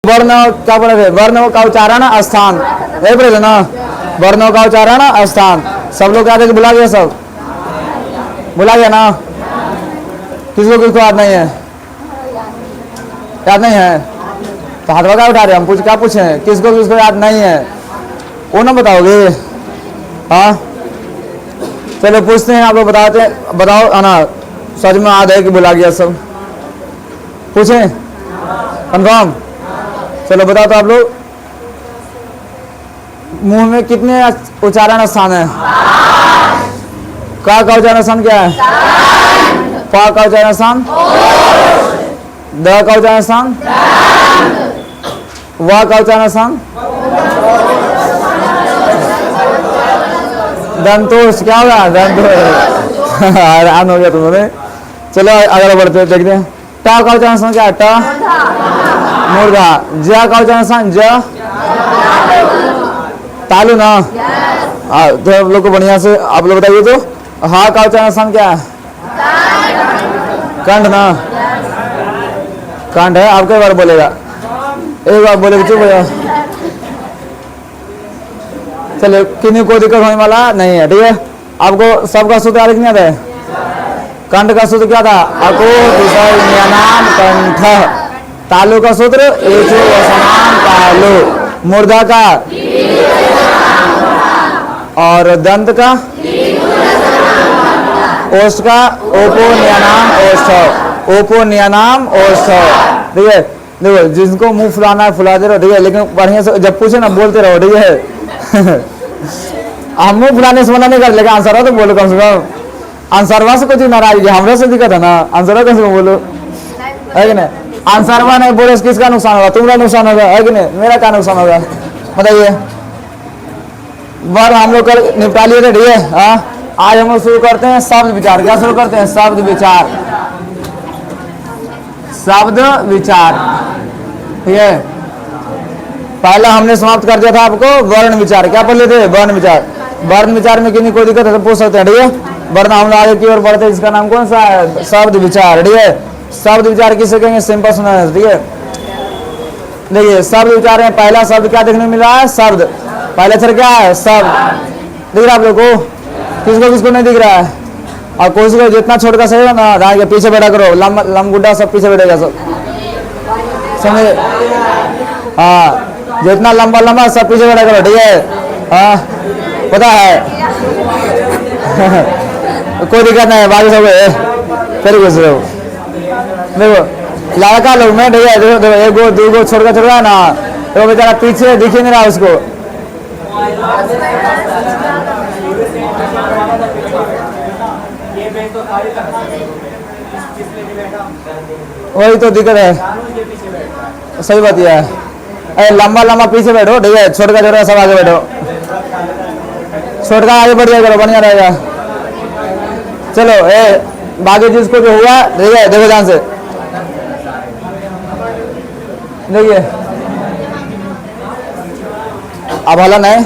वर्ण क्या बोले थे, वर्ण का उच्चारण स्थान, यही बोले ना, वर्णों का उच्चारण स्थान। सब लोग क्या थे, बुला गया, सब बुला गया ना, किसको किसको याद नहीं है, याद नहीं है तो हाथ वगैरह उठा रहे, हम पूछ क्या पूछे, किसको किसको याद नहीं है वो ना बताओगे। हाँ चलो पूछते हैं, आप लोग बताते, बताओ है ना, सच में याद है कि बुला गया सब, पूछें कंफर्म। चलो बताओ तो आप लोग, मुंह में कितने उच्चारण स्थान है, का उच्चारण स्थान क्या है, पा का उच्चारण स्थान, द का उच्चारण स्थान, वा का उच्चारण स्थान, दंतोष क्या होगा, दंतोष आराम हो गया तुम्हारे। चलो अगर बढ़ते देखते हैं, टा का उच्चारण स्थान क्या है, टा मुर्गा, ज का उच्चारण स्थान, ज तालू ना, तो आप लोग को बढ़िया से आप लोग बताइए तो, हा का उच्चारण स्थान क्या है, कंठ ना, कंठ है, आप कई बार बोलेगा, एक बार बोले चुप हो जाओ। चलो किन्हीं को दिक्कत होने वाला नहीं है, ठीक है। आपको सबका सूत्र याद नहीं आता है, कंठ का सूत्र क्या था, अको नाम कंठ, तालु का सूत्र एचो समान तालु, मुर्दा का और दंत का ओष्ठ का ओपो नियनाम ओष्ठ, ओपो नियनाम ओष्ठ, ठीक है। देखो जिनको मुंह फुलाना फुलाते रहो, ठीक है, लेकिन बढ़िया से जब पूछे ना बोलते रहो, ठीक है। हम मुंह फुलाने से मना नहीं कर, लेकिन आंसर तो बोलो कम से कम, आंसरवा से कुछ नाराजगी, हमरा से दिक्कत है ना, आंसर कम से कम बोलो, है कि नहीं। आंसरवा नहीं बोले किसका नुकसान होगा, तुम्हारा नुकसान होगा, है कि नहीं, मेरा क्या नुकसान होगा बताइए। वर्ण हम लोग कर निपटा लिए थे, ठीक है। हाँ आज हम लोग शुरू करते हैं शब्द विचार, क्या शुरू करते हैं, शब्द विचार, शब्द विचार, ठीक है। पहला हमने समाप्त कर दिया था आपको वर्ण विचार, क्या पढ़ लेते, वर्ण विचार। वर्ण विचार में किन्हीं कोई दिक्कत है तो पूछ सकते हैं, ठीक है। वर्ण हम लोग आगे की ओर बढ़ते हैं, इसका नाम कौन सा है, शब्द विचार, ठीक है। शब्द विचार किसे कहेंगे, सिंपल सुना है, ठीक है। देखिए शब्द विचार में पहला शब्द क्या देखने मिल रहा है, शब्द, पहला अक्षर क्या है, शब्द, दिख रहा है आप लोग को, किसको किसको नहीं दिख रहा है, और कोशिश करो जितना छोट का सही है ना, ध्यान के पीछे बैठा करो, लम गुड्डा सब पीछे बैठेगा सब, समझे, हाँ जितना लंबा लंबा सब पीछे बैठा करो, ठीक है। हाँ पता है कोई दिक्कत नहीं है, बाकी सब फिर घुस रहे हो। देखो लड़का लोग में, ठीक है, देखो देखो एक गो दो गो छोड़ है ना, तो बेचारा पीछे दिखे नहीं रहा उसको, वही तो दिक्कत है, सही बात यह है। अरे लंबा लंबा पीछे बैठो, ठीक है, छोटा सब आगे बैठो, छोटा आगे बढ़ जाएगा, बढ़िया रहेगा। चलो बाकी जिसको जो हुआ, ठीक है, देखो ध्यान से, देखिए अब हला नहीं,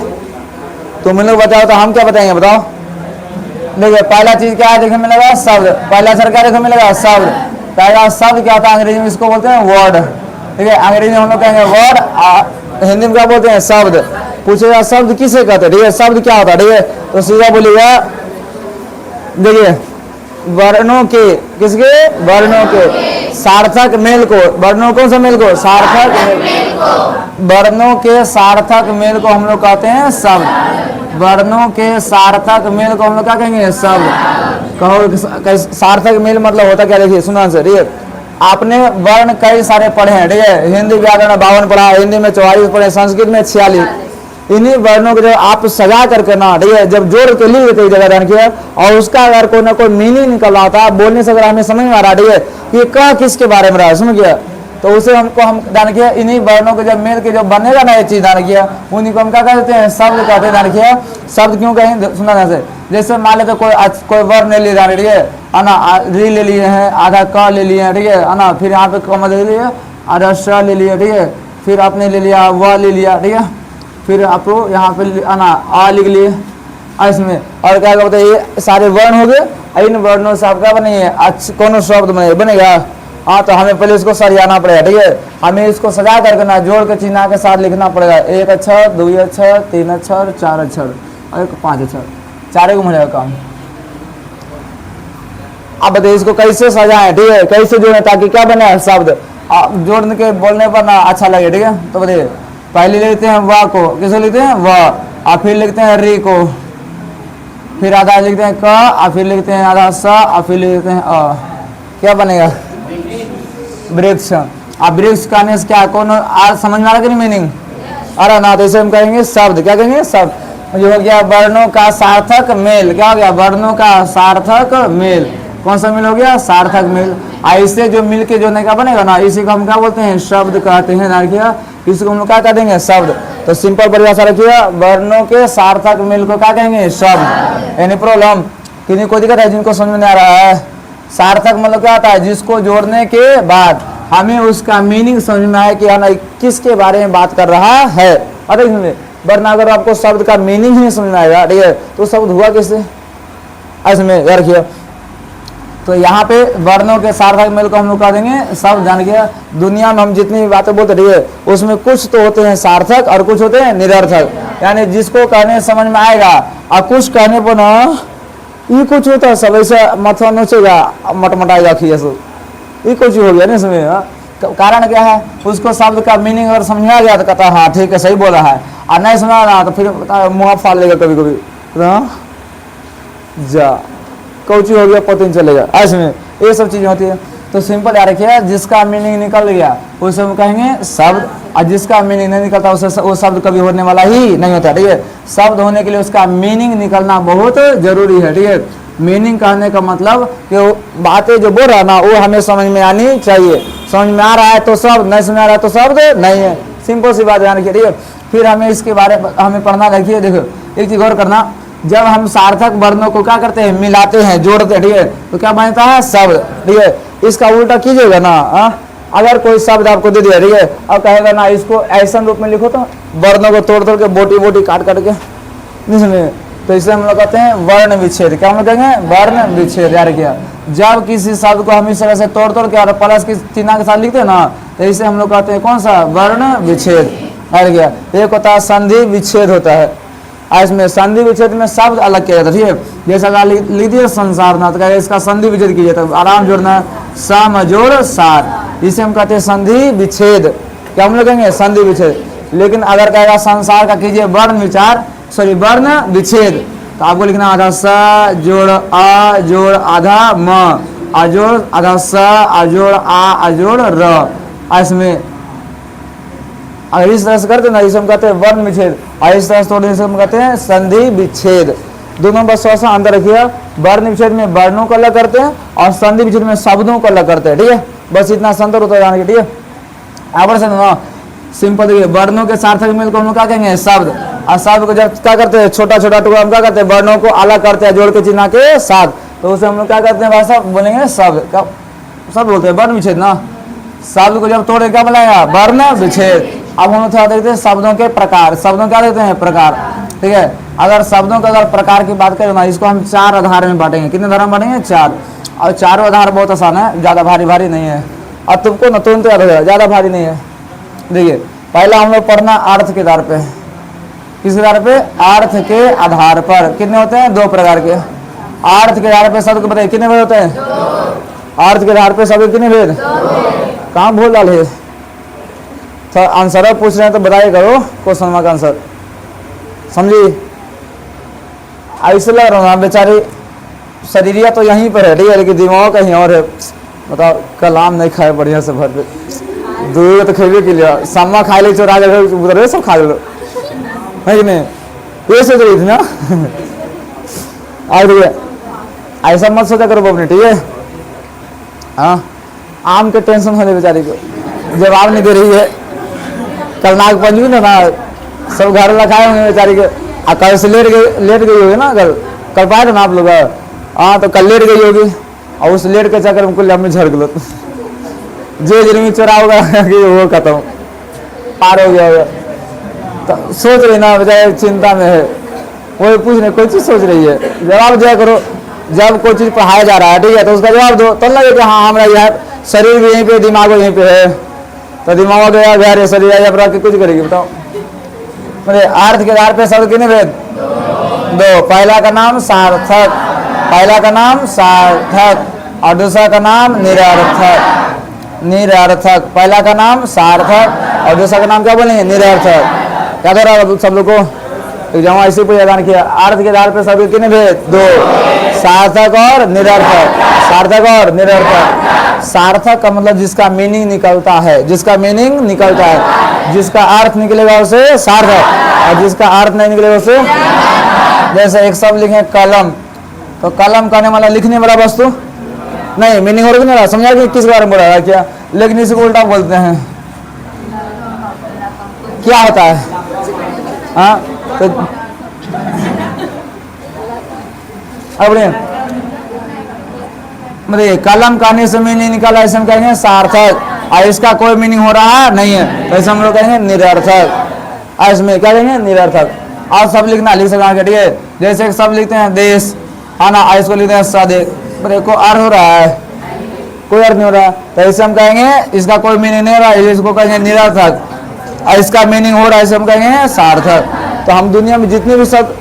तुम लोग बताओ तो हम क्या बताएंगे, बताओ। देखिए पहला चीज क्या है देखने मिलेगा, शब्द, पहला अक्षर क्या देखने मिलेगा, शब्द। पहला शब्द क्या होता है, अंग्रेजी में इसको बोलते हैं वर्ड, ठीक है, अंग्रेजी में हम लोग कहेंगे वर्ड, हिंदी में क्या बोलते हैं, शब्द। पूछेगा शब्द किसे कहते हैं, ठीक है, शब्द क्या होता है, ठीक है, तो सीधा बोलिएगा, देखिए वर्णों के, किसके, वर्णों के सार्थक मेल को, वर्णों कौन सा मेल को, सार्थक मेल को, वर्णों के सार्थक मेल को हम लोग कहते हैं शब्द, वर्णों के सार्थक मेल को हम लोग क्या कहेंगे, शब्द। कहो सार्थक मेल मतलब होता क्या, देखिए सुना सर, ठीक है, आपने वर्ण कई सारे पढ़े हैं, ठीक है, हिंदी व्याकरण 52 पढ़ा, हिंदी में 44 पढ़े, संस्कृत में 46, इन्हीं वर्णों को जब आप सजा करके ना, ठीक है, जब जोड़ के लिख देते जगह ध्यान किया, और उसका अगर कोई ना कोई मीनिंग निकल रहा था, बोलने से अगर हमें समझ में आ रहा, ठीक है, ये क्या किसके बारे में रहा है, समझ गया, तो उसे हमको हम ध्यान किया, इन्हीं वर्णों के जब मेल के जब बनेगा ना ये चीज ध्यान किया, उन्हीं को हम क्या कहते हैं, शब्द कहते हैं, ध्यान किया। शब्द क्यों कहें, सुना जैसे, जैसे मान लेते कोई वर्ण ले लिया, ठीक है ना, री ले लिए हैं, आधा क ले लिए हैं, ठीक है ना, फिर यहाँ पे कम ले लिए, आधा श ले लिया, ठीक है, फिर आपने ले लिया व ले लिया, ठीक है, फिर आपको यहाँ पे ना आ लिख लिए इसमें, और क्या बोलते हैं, ये सारे वर्ण हो गए, इन वर्णों से आप क्या बनेंगे, कौन शब्द बनेगा, हाँ, तो हमें पहले इसको सरियाना पड़ेगा, ठीक है। हमें इसको सजा कर करना, जोड़ के चिन्ह के साथ लिखना पड़ेगा। 1 अक्षर, 2 अक्षर, 3 अक्षर, 4 अक्षर और 5 अक्षर, 4 को मिलेगा काम। अब बताइए इसको कैसे सजाएं, ठीक है, कैसे जोड़ें ताकि क्या बने शब्द जोड़ने के बोलने पर ना अच्छा लगे, ठीक है। तो बताइए पहले लिखते हैं व को, किसे लिखते हैं व, और फिर लिखते हैं री को, फिर आधा लिखते हैं क, और फिर लिखते हैं आधा स, और फिर लिखते हैं अ। क्या बनेगा वृक्ष। अब वृक्ष कहने से क्या कौन आज समझ में आ रहा कि नहीं मीनिंग? अरे ना, तो इसे हम कहेंगे शब्द। क्या कहेंगे? शब्द। जो हो गया वर्णों का सार्थक मेल। क्या हो गया? वर्णों का सार्थक मेल। कौन सा मेल हो गया? सार्थक मेल। ऐसे जो मिल के जो नहीं का बनेगा ना, इसी को हम क्या बोलते हैं? शब्द कहते हैं ना। क्या इसी को हम लोग क्या कह देंगे? शब्द। तो सिंपल परिभाषा रखिए, वर्णों के सार्थक मेल को क्या कहेंगे? शब्द। Any problem? किन्हीं कोई दिक्कत है जिनको समझ में नहीं आ रहा है? सार्थक मतलब क्या होता है? जिसको जोड़ने के बाद हमें उसका मीनिंग समझ में आए कि हाँ किसके बारे में बात कर रहा है। अरे वरना अगर आपको शब्द का मीनिंग ही नहीं समझ में आएगा, ठीक है, तो शब्द हुआ किससे? ऐसे में याद रखिए। तो यहाँ पे वर्णों के सार्थक मेल को हम लोग कह देंगे शब्द। जान गया? दुनिया में हम जितनी भी बातें बोलते रहिए उसमें कुछ तो होते हैं सार्थक और कुछ होते हैं निरर्थक। यानी जिसको कहने समझ में आएगा और कुछ कहने पर ना ये कुछ होता है, सब ऐसे माथा नोचेगा, मटमटाएगा, खिए ये कुछ हो गया नहीं समझ। कारण क्या है? उसको शब्द का मीनिंग अगर समझ में आ गया तो कहता है हाँ ठीक है, सही बोला है, और नहीं समझा रहा तो फिर मुँह फाड़ लेगा कभी कभी, जा कौची हो गया पता नहीं चलेगा। ऐसे में ये सब चीजें होती है। तो सिंपल याद रखिए, जिसका मीनिंग निकल गया उसे हम कहेंगे शब्द, और जिसका मीनिंग नहीं निकलता उसे वो शब्द कभी होने वाला ही नहीं होता, ठीक है। शब्द होने के लिए उसका मीनिंग निकलना बहुत जरूरी है, ठीक है। मीनिंग कहने का मतलब कि बातें जो बोल रहा है ना वो हमें समझ में आनी चाहिए। समझ में आ रहा है तो शब्द, नहीं समझ में आ रहा है तो शब्द नहीं है। सिंपल सी बात ध्यान रखिए, ठीक है। फिर हमें इसके बारे में हमें पढ़ना रखिए। देखो एक चीज गौर करना, जब हम सार्थक वर्णों को क्या करते हैं? मिलाते हैं, जोड़ते हैं, ठीक है, तो क्या बनता है? शब्द, ठीक है। इसका उल्टा कीजिएगा ना, अगर कोई शब्द आपको दे दिया, ठीक है, अब कहेगा ना इसको ऐसा रूप में लिखो, तो वर्णों को तोड़ तोड़ के बोटी बोटी काट काट के नहीं समझे, तो इसे हम लोग कहते हैं वर्ण विच्छेद। क्या हम लोग कहेंगे? वर्ण विच्छेद। यार क्या, जब किसी शब्द को हम इस तरह से तोड़ तोड़ के और प्लस की चिन्ह के साथ लिखते हैं ना, तो इसे हम लोग कहते हैं कौन सा? वर्ण विच्छेद। यार क्या, एक होता है संधि विच्छेद होता है, इसमें संधि विच्छेद में शब्द अलग किया जाता है, ठीक है। जैसा अगर लिख दिए संसारनाथ का, इसका संधि विच्छेद कीजिए तो आराम जोड़ना है, सम जोड़ सार, इसे हम कहते हैं संधि विच्छेद। क्या हम लोग कहेंगे? संधि विच्छेद। लेकिन अगर कहेगा संसार का कीजिए वर्ण विचार, सॉरी वर्ण विच्छेद, तो आपको लिखना आधा स जोड़ आ जोड़ आधा म, अजोड़ आधा स अजोड़ आ अजोड़ र। इसमें अगर इस तरह से करते ना, इसे हम कहते हैं वर्ण विच्छेद, और इस तरह से तोड़ने से हम कहते हैं संधि विच्छेद। दोनों बस थोड़ा सा अंदर रखिए। वर्ण विच्छेद में वर्णों को अलग करते हैं और संधि विच्छेद में शब्दों को अलग करते हैं, ठीक है। बस इतना संतर होता है, ठीक है। आप ना सिंपल देखिए, वर्णों के सार्थक मेल को हम लोग क्या कहेंगे? शब्द। और शब्द को जब क्या करते हैं? छोटा छोटा टुकड़ा हम क्या करते हैं? वर्णों को अलग करते हैं जोड़ के चिन्ह के साथ, तो उसे हम लोग क्या करते हैं? भाषा बोलेंगे शब्द। क्या शब्द बोलते हैं? वर्ण विच्छेद ना। शब्द को जब तोड़े क्या बनाएगा? वर्ण विच्छेद। अब हम थोड़ा देखते हैं शब्दों के प्रकार। शब्दों क्या देते हैं? प्रकार, ठीक है। अगर शब्दों का अगर प्रकार की बात करें ना, इसको हम 4 आधार में बांटेंगे। कितने आधार में बांटेंगे? 4। और चारों आधार बहुत आसान है, ज़्यादा भारी भारी नहीं है, और तुमको न तुरंत याद हो जाएगा, ज़्यादा भारी नहीं है। देखिए पहला हम लोग पढ़ना अर्थ के आधार पे। किस आधार पे? अर्थ के आधार पर। कितने होते हैं? 2 प्रकार के। अर्थ के आधार पे शब्द को बताइए कितने भेद होते हैं? अर्थ के आधार पे शब्द कितने भेद? कहाँ भूल डाले है? तो आंसर पूछ रहे हैं तो बताइए करो क्वेश्चन का आंसर, समझी। ऐसे लग रहा है बेचारी शरीरिया तो यहीं पर है, ठीक है, लेकिन दिमाग कहीं और है। बताओ कलाम नहीं खाए बढ़िया से भर पे, दूर तो खेबे के लिए सामा खा ले, चोरा उधर सब खा लो, है कि नहीं? ये सोच रही थी ना। और ऐसा मत सोचा करो अपने, ठीक है। हाँ, आम के टेंशन होने बेचारी को, जवाब नहीं दे रही है। कल नाग पंचमी ना सब घर लगाए होंगे बेचारी के, कल से लेट गई होगी ना, कल पाए थे ना आप लोग। हाँ, तो कल लेट गई होगी, और उस लेट के चक्कर में कुल हमने झड़ गलो, जे जिनमें चोरा होगा कि वो खत्म पार हो गया होगा। तो सोच रही ना बेचारे चिंता में है, वो पूछ रहे कोई चीज़ सोच रही है, जवाब दिया करो। जब कोई चीज़ पढ़ाया जा रहा है, ठीक है, तो उसका जवाब दो, तो लगे कि हाँ हमारा यह शरीर भी यहीं पे, दिमाग यहीं पे है, तो दिमाग गया घर है, शरीर आया पर आके कुछ करेगी बताओ। मेरे अर्थ के आधार पे शब्द कितने भेद? दो। पहला का नाम सार्थक, पहला का नाम सार्थक और दूसरा का नाम निरर्थक। निरर्थक, पहला का नाम सार्थक और दूसरा का नाम क्या बोलेंगे? निरर्थक। क्या कर रहा है सब लोग को? एग्जाम ऐसे पूछा दान किया। अर्थ के आधार पे शब्द कितने भेद? दो। सार्थक और निरर्थक, सार्थक और निरर्थक। सार्थक का मतलब जिसका मीनिंग निकलता है, जिसका मीनिंग निकलता है, जिसका अर्थ निकलेगा उसे सार्थक, और जिसका अर्थ नहीं निकलेगा उसे, जैसे एक शब्द लिखे कलम, तो कलम कहने वाला लिखने वाला वस्तु नहीं, मीनिंग और नहीं रहा, समझा कि किस बारे में बोल रहा है क्या? लेकिन इसी को उल्टा बोलते हैं, क्या होता है? हाँ तो मतलब कलम कहने से मीनिंग निकाला, ऐसे हम कहेंगे सार्थक, और इसका कोई मीनिंग हो रहा नहीं है, वैसे हम लोग कहेंगे निरर्थक। और इसमें क्या कहेंगे? निरर्थक। और सब लिखना लिख सकते, ठीक है? जैसे एक सब लिखते हैं देश, है ना, इसको लिखते हैं सदे, को अर्थ हो रहा है, कोई अर्थ नहीं हो रहा, तो ऐसे हम कहेंगे इसका कोई मीनिंग नहीं हो रहा है, इसको कहेंगे निरर्थक, और इसका मीनिंग हो रहा है, इसे हम कहेंगे सार्थक। तो हम दुनिया में जितने भी शब्द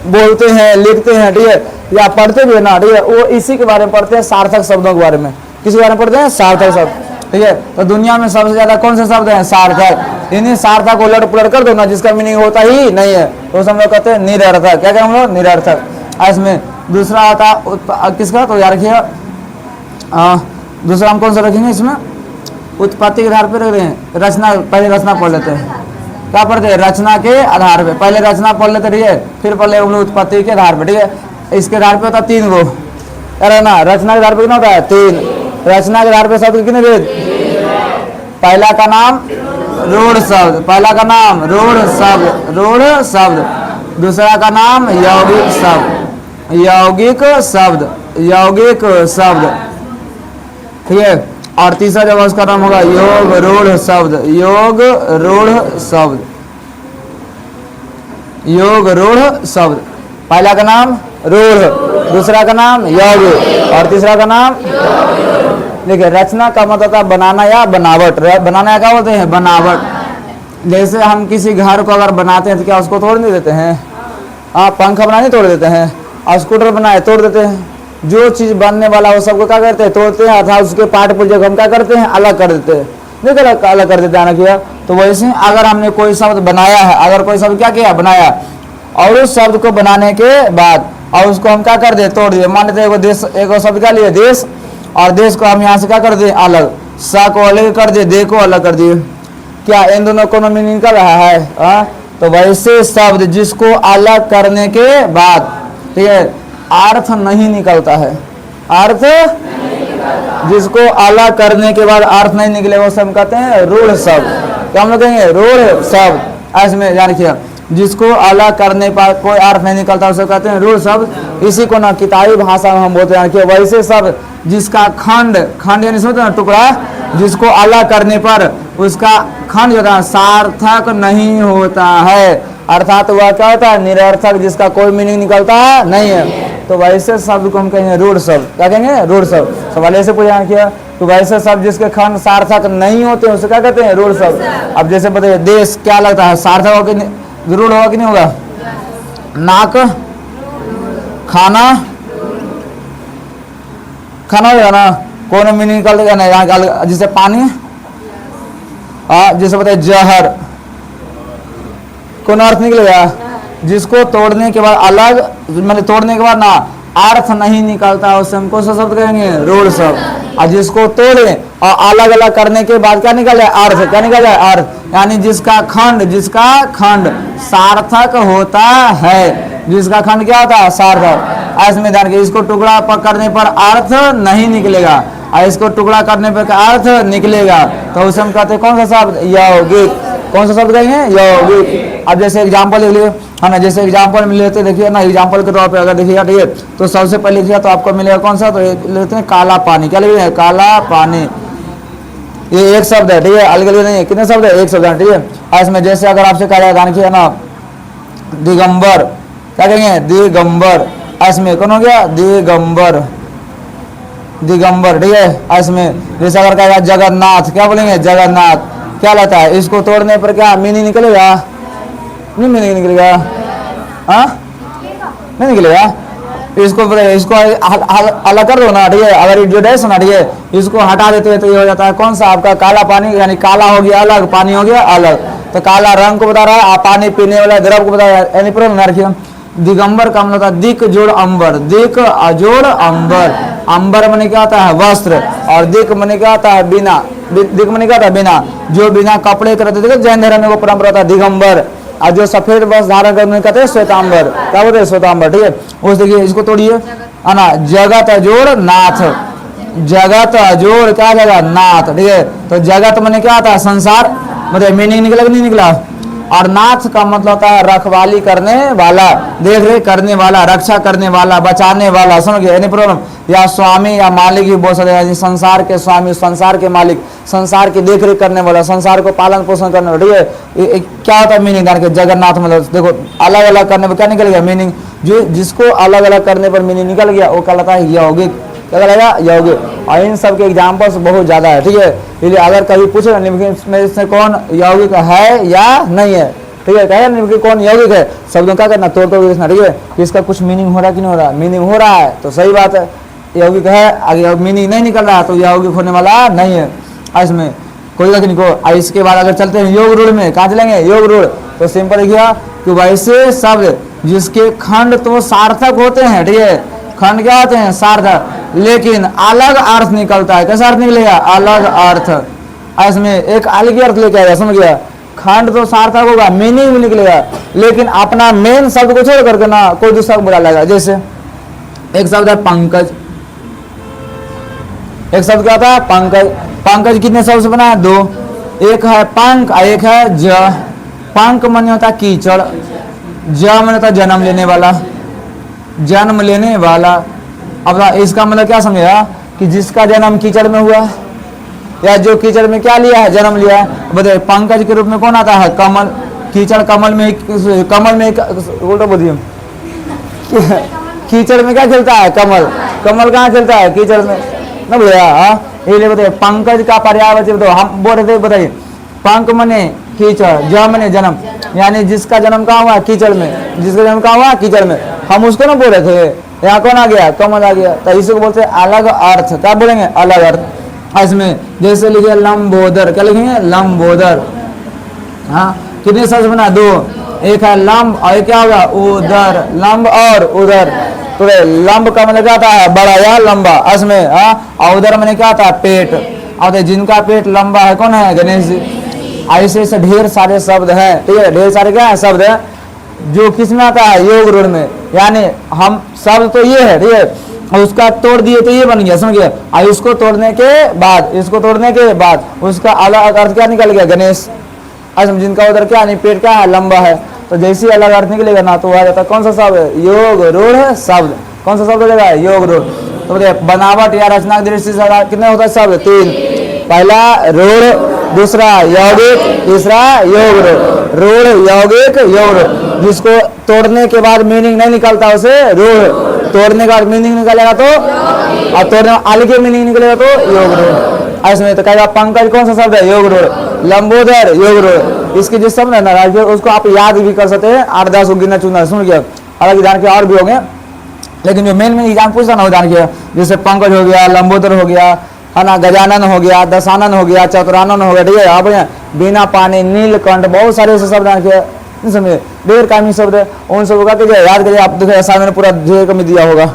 बोलते हैं, लिखते हैं, ठीक है, या पढ़ते भी है ना, ठीक है, वो इसी के बारे में पढ़ते हैं, सार्थक शब्दों के बारे में। किसी बारे में पढ़ते हैं? सार्थक शब्द, ठीक है। तो दुनिया में सबसे ज्यादा कौन से शब्द हैं? सार्थक। इन्हीं सार्थक को उलट पुलट कर दो ना, जिसका मीनिंग होता ही नहीं है, तो हम लोग कहते हैं निरर्थक। क्या कहें हम लोग? निरर्थक। इसमें दूसरा आता किसका, तो यार रखिए, दूसरा हम कौन सा रखेंगे इसमें? उत्पत्ति के आधार पर रख रहे हैं। रचना, पहले रचना पढ़ लेते हैं। क्या पढ़ते हैं? रचना के आधार पे, पहले रचना पढ़ लेते, ठीक है, फिर पढ़ ले हम लोग उत्पत्ति के आधार पे, ठीक है। इसके आधार पे होता है 3 गो, अरे ना, रचना के आधार पे कितना होता है? 3। रचना के आधार पे शब्द कितने भेद? पहला का नाम रूढ़ शब्द, पहला का नाम रूढ़ शब्द, रूढ़ शब्द। दूसरा का नाम यौगिक शब्द, यौगिक शब्द, यौगिक शब्द, ठीक है। और तीसरा जब उसका नाम होगा योग रूढ़ शब्द, योग रूढ़ शब्द, योग रूढ़ शब्द। पहला का नाम रूढ़, दूसरा का नाम योग और तीसरा का नाम। देखिए रचना का मतलब था बनाना या बनावट। बनाना क्या बोलते हैं? बनावट। जैसे हम किसी घर को अगर बनाते हैं तो क्या उसको तोड़ नहीं देते हैं? हाँ, पंखा बनाने तोड़ देते हैं, और स्कूटर बनाए तोड़ देते हैं। जो चीज बनने वाला वो सबको क्या करते हैं? तोड़ते हैं, अर्थात उसके पार्ट पुर्जे हम क्या करते हैं? अलग कर देते हैं, नहीं अलग कर देते हैं ना किया। तो वैसे अगर हमने कोई शब्द बनाया है, अगर कोई शब्द क्या किया? बनाया, और उस शब्द को बनाने के बाद और उसको हम क्या कर दे? तोड़ दिए। मान लेते देश, एक शब्द क्या लिए? देश, और देश को हम यहाँ से क्या कर दिए? अलग। सा को अलग कर दिए, दे को अलग कर दिए। क्या इन दोनों को मीनिंग निकल रहा है? तो वैसे शब्द जिसको अलग करने के बाद, ठीक है, अर्थ नहीं निकलता है, अर्थ जिसको अलग करने के बाद अर्थ नहीं निकलेगा उसे हम कहते हैं रूढ़ शब्द। क्या हम लोग कहेंगे? रूढ़ शब्द। इसमें ध्यान रखिए, जिसको अलग करने पर कोई अर्थ नहीं निकलता उसे कहते हैं रूढ़ शब्द। इसी को ना किताबी भाषा में हम बोलते हैं कि वैसे शब्द जिसका खंड, खंड यानी समझते हैं टुकड़ा, जिसको अलग करने पर उसका खंड जो है सार्थक नहीं होता है, अर्थात वह क्या होता है? निरर्थक, जिसका कोई मीनिंग निकलता नहीं है। तो वैसे शब्द को हम कहेंगे रूढ़ शब्द। क्या कहेंगे? रूढ़ शब्द। सवाल ऐसे पूछा किया, तो वैसे शब्द जिसके खंड सार्थक नहीं होते उसे क्या कहते हैं? रूढ़ शब्द। अब जैसे बताइए देश क्या लगता है? सार्थक हो कि रूढ़ होगा कि नहीं होगा? नाक, खाना, खाना होगा ना, कौन मीनिंग निकल देगा ना यहाँ। जैसे पानी, जैसे बताइए जहर, कौन अर्थ निकलेगा? जिसको तोड़ने के बाद अलग, मतलब तोड़ने के बाद ना अर्थ नहीं निकलता उसे हम कौन सा शब्द कहेंगे? रूढ़ शब्द। और जिसको तोड़े और अलग अलग करने के बाद क्या निकल जाए? अर्थ। क्या निकल जाए? अर्थ। यानी जिसका खंड, जिसका खंड सार्थक होता है, जिसका खंड क्या होता है? सार्थक। इसमें ध्यान रखिए, इसको टुकड़ा करने पर अर्थ नहीं निकलेगा और इसको टुकड़ा करने पर अर्थ निकलेगा, तो उसे हम कहते हैं कौन सा शब्द? यौगिक। कौन सा शब्द कहेंगे? यौगिक। अब जैसे एग्जाम्पल लिख लिए, है ना, जैसे एग्जाम्पल में लेते देखिए ना, एग्जाम्पल के तौर पे अगर देखिएगा, ठीक है, तो सबसे पहले लिखिए तो आपको मिलेगा कौन सा? तो लेते हैं काला पानी। क्या लिखे हैं? काला पानी। ये एक शब्द है, ठीक है, अलग अलग नहीं है। कितने शब्द है? एक शब्द है, ठीक है। और इसमें जैसे अगर आपसे कहा जाए गान किया ना दिगंबर, क्या कहेंगे? दिगंबर। इसमें कौन हो गया? दिगंबर। दिगंबर, ठीक है। इसमें जैसे अगर कहेगा जगन्नाथ, क्या बोलेंगे जगन्नाथ, क्या लाता है, इसको तोड़ने पर क्या मीनिंग निकलेगा, नहीं मीनिंग निकलेगा, हाँ नहीं निकलेगा। इसको अलग कर दो ना, ठीक है, अगर जो डैश ना, ठीक है, इसको हटा देते हैं तो ये हो जाता है कौन सा आपका काला पानी, यानी काला हो गया अलग, पानी हो गया अलग, तो काला रंग को बता रहा है, पानी पीने वाला द्रव को बता रहा है, यानी प्रॉब्लम रखिए। दिगंबर का मतलब होता है दिक जोड़ अंबर, दिक अजोड़ अंबर, अंबर मने क्या होता है वस्त्र, और दिक मने क्या होता है बिना, दिक मने क्या होता है बिना, जो बिना कपड़े करते थे, जैन धर्म में वो परंपरा होता है दिगंबर, और जो सफेद वस्त्र धारण करने कहते हैं श्वेतांबर, क्या बोलते हैं श्वेतांबर, ठीक है। उस देखिए इसको तोड़िए, है ना, जगत अजोड़ नाथ, जगत अजोड़ क्या जगह नाथ, ठीक है। तो जगत मने क्या होता है संसार, मतलब मीनिंग निकला कि नहीं निकला, और नाथ का मतलब होता है रखवाली करने वाला, देख रेख करने वाला, रक्षा करने वाला, बचाने वाला, समझ गए, एनी प्रॉब्लम, या स्वामी या मालिक भी बोल सकते हैं, संसार के स्वामी, संसार के मालिक, संसार की देख रेख करने वाला, संसार को पालन पोषण करने वाला, ठीक है। क्या होता है मीनिंग के जगन्नाथ मतलब देखो अलग अलग करने पर क्या निकल गया मीनिंग, जो जिसको अलग अलग करने पर मीनिंग निकल गया वो कहलाता है यौगिक, क्या कहलाएगा यौगिक। और इन सब के एग्जाम्पल्स बहुत ज्यादा है, ठीक है, इसलिए अगर कभी पूछे निम्न से कौन यौगिक है या नहीं है, ठीक है, कहेगा निम्न कौन यौगिक है, शब्दों क्या करना तोड़ तोड़ देखना, ठीक है, कि इसका कुछ मीनिंग हो रहा है कि नहीं हो रहा, मीनिंग हो रहा है तो सही बात है, यौगिक है, अगर मीनिंग नहीं निकल रहा तो यौगिक होने वाला नहीं है। इसमें कोई लग नहीं को, इसके बाद अगर चलते हैं योग रूढ़ में, कहाँ चलेंगे योग रूढ़, तो सिंपल किया कि वैसे शब्द जिसके खंड तो सार्थक होते हैं, ठीक है, खंड क्या होते हैं सार्थक, लेकिन अलग अर्थ निकलता है, कैसा अर्थ निकलेगा अलग अर्थ, इसमें एक अलग ही अर्थ लेके आएगा, समझ गया, खंड तो सार्थक होगा, मीनिंग भी निकलेगा, लेकिन अपना मेन शब्द को छोड़ करके ना कोई दूसरा बुरा लगेगा। जैसे एक शब्द है पंकज, एक शब्द क्या होता है पंकज, पंकज कितने शब्द से बना है दो, एक है पंक और एक है ज, पंक माने होता है कीचड़, ज माने होता है जन्म लेने वाला, जन्म लेने वाला। अब इसका मतलब क्या समझेगा कि जिसका जन्म कीचड़ में हुआ या जो कीचड़ में क्या लिया है जन्म लिया है, बताइए पंकज के रूप में कौन आता है कमल, कीचड़ कमल में, कमल में उल्टा बोलिए, कीचड़ में क्या खिलता है कमल, कमल कहाँ खिलता है कीचड़ में ना भैया, ये बताइए पंकज का पर्यायवाची बताओ, हम बोल रहे थे बताइए, पंक मने कीचड़, ज मने जन्म, यानी जिसका जन्म कहाँ हुआ कीचड़ में, जिसका जन्म कहाँ हुआ कीचड़ में, हम उसको ना बोल रहे थे, यहाँ कौन आ गया कमल आ गया, तो इसी को बोलते हैं अलग अर्थ, क्या बोलेंगे अलग अर्थ। इसमें जैसे लिखे लंबोदर, क्या लिखेंगे लंबोदर, हाँ कितने शब्द बना दो, एक है लंब और क्या होगा उदर, लंब और उदर, तो लंब का मतलब क्या आता है बड़ा या लंबा, इसमें और उदर मैंने क्या आता है पेट, और जिनका पेट लंबा है कौन है गणेश जी। ऐसे ऐसे ढेर सारे शब्द हैं, ठीक है, ढेर सारे क्या है शब्द है जो किस में आता है योग रूढ़ में, यानी हम शब्द तो ये है, ठीक है, और उसका तोड़ दिए तो ये बन गया, समझ गया, और इसको तोड़ने के बाद, इसको तोड़ने के बाद उसका अलग अर्थ क्या निकल गया गणेश, जिनका उधर क्या नहीं पेट क्या है लंबा है, तो जैसे ही अलग अर्थ निकलेगा ना तो आ जाता कौन सा शब्द है योग रूढ़ शब्द, कौन सा शब्द हो जाएगा योग रूढ़। तो बताइए बनावट या रचना की दृष्टि से कितने होता है शब्द तीन, पहला रूढ़, दूसरा यौगिक, तीसरा योग रूढ़, रूढ़ यौगिक योग रूढ़, जिसको तोड़ने के बाद मीनिंग नहीं निकलता उसे रूढ़, तोड़ने का मीनिंग निकलेगा तो, और तोड़ने अलग मीनिंग निकलेगा तो योग रूढ़। इसमें तो कहेगा पंकज कौन सा शब्द है योग रूढ़, लंबोदर योग रूढ़, इसके जो शब्द है ना उसको आप याद भी कर सकते हैं, 8-10 को गिनना चुनना, सुन गया, हालांकि जान के और भी होंगे, लेकिन जो मेन एग्जाम पूछता ना वो जान के, जैसे पंकज हो गया, लंबोदर हो गया, है ना, गजानन हो गया, दशानन हो गया, चतुरानन हो गया, ठीक है, आप बिना पानी, नीलकंठ, बहुत सारे ऐसे शब्द जान के, समझे ढेर कामी शब्द है, उन सब का याद करिए, आप देखिए असाइनमेंट पूरा ढेर में दिया होगा,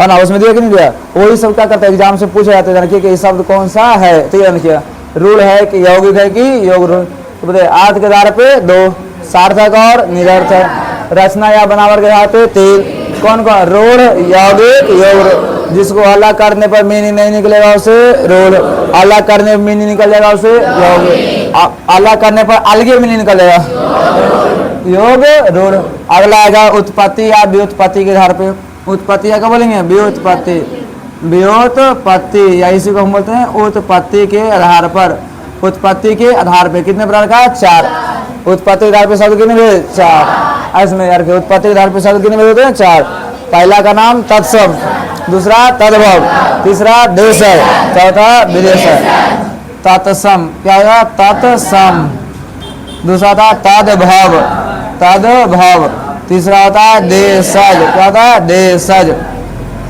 है ना, उसमें दिया कि नहीं दिया, वही सब क्या करते हैं एग्जाम से पूछे जाते हैं कि शब्द कौन सा है, ठीक है, रूढ़ है कि यौगिक है कि योग रूढ़। तो बताइए अर्थ के आधार पे दो, सार्थक और निरर्थक, रचना या बनावट के आधार पे तीन, कौन कौन रूढ़ यौगिक योग रूढ़, जिसको अलग करने पर मीनिंग नहीं निकलेगा उसे रूढ़, अलग करने पर मीनिंग निकल जाएगा उसे यौगिक, अलग करने पर अलग मीनिंग निकल जाएगा योग रूढ़। अगला आएगा उत्पत्ति या व्युत्पत्ति के आधार पे, उत्पत्ति क्या बोलेंगे व्युत्पत्ति, व्युत्पत्ति या इसी को हम बोलते हैं उत्पत्ति के आधार पर, उत्पत्ति के आधार पे कितने प्रकार का चार, उत्पत्ति के आधार पे शब्द कितने भेद चार, इसमें यार उत्पत्ति के आधार पे शब्द कितने भेद होते हैं चार, पहला का नाम तत्शब्द, दूसरा तद्भव, तीसरा देशज, चौथा विदेशज। तत्सम क्या होगा? तत्सम। दूसरा था तद्भव, तद्भव। तीसरा होता है देशज, क्या होता है? देशज।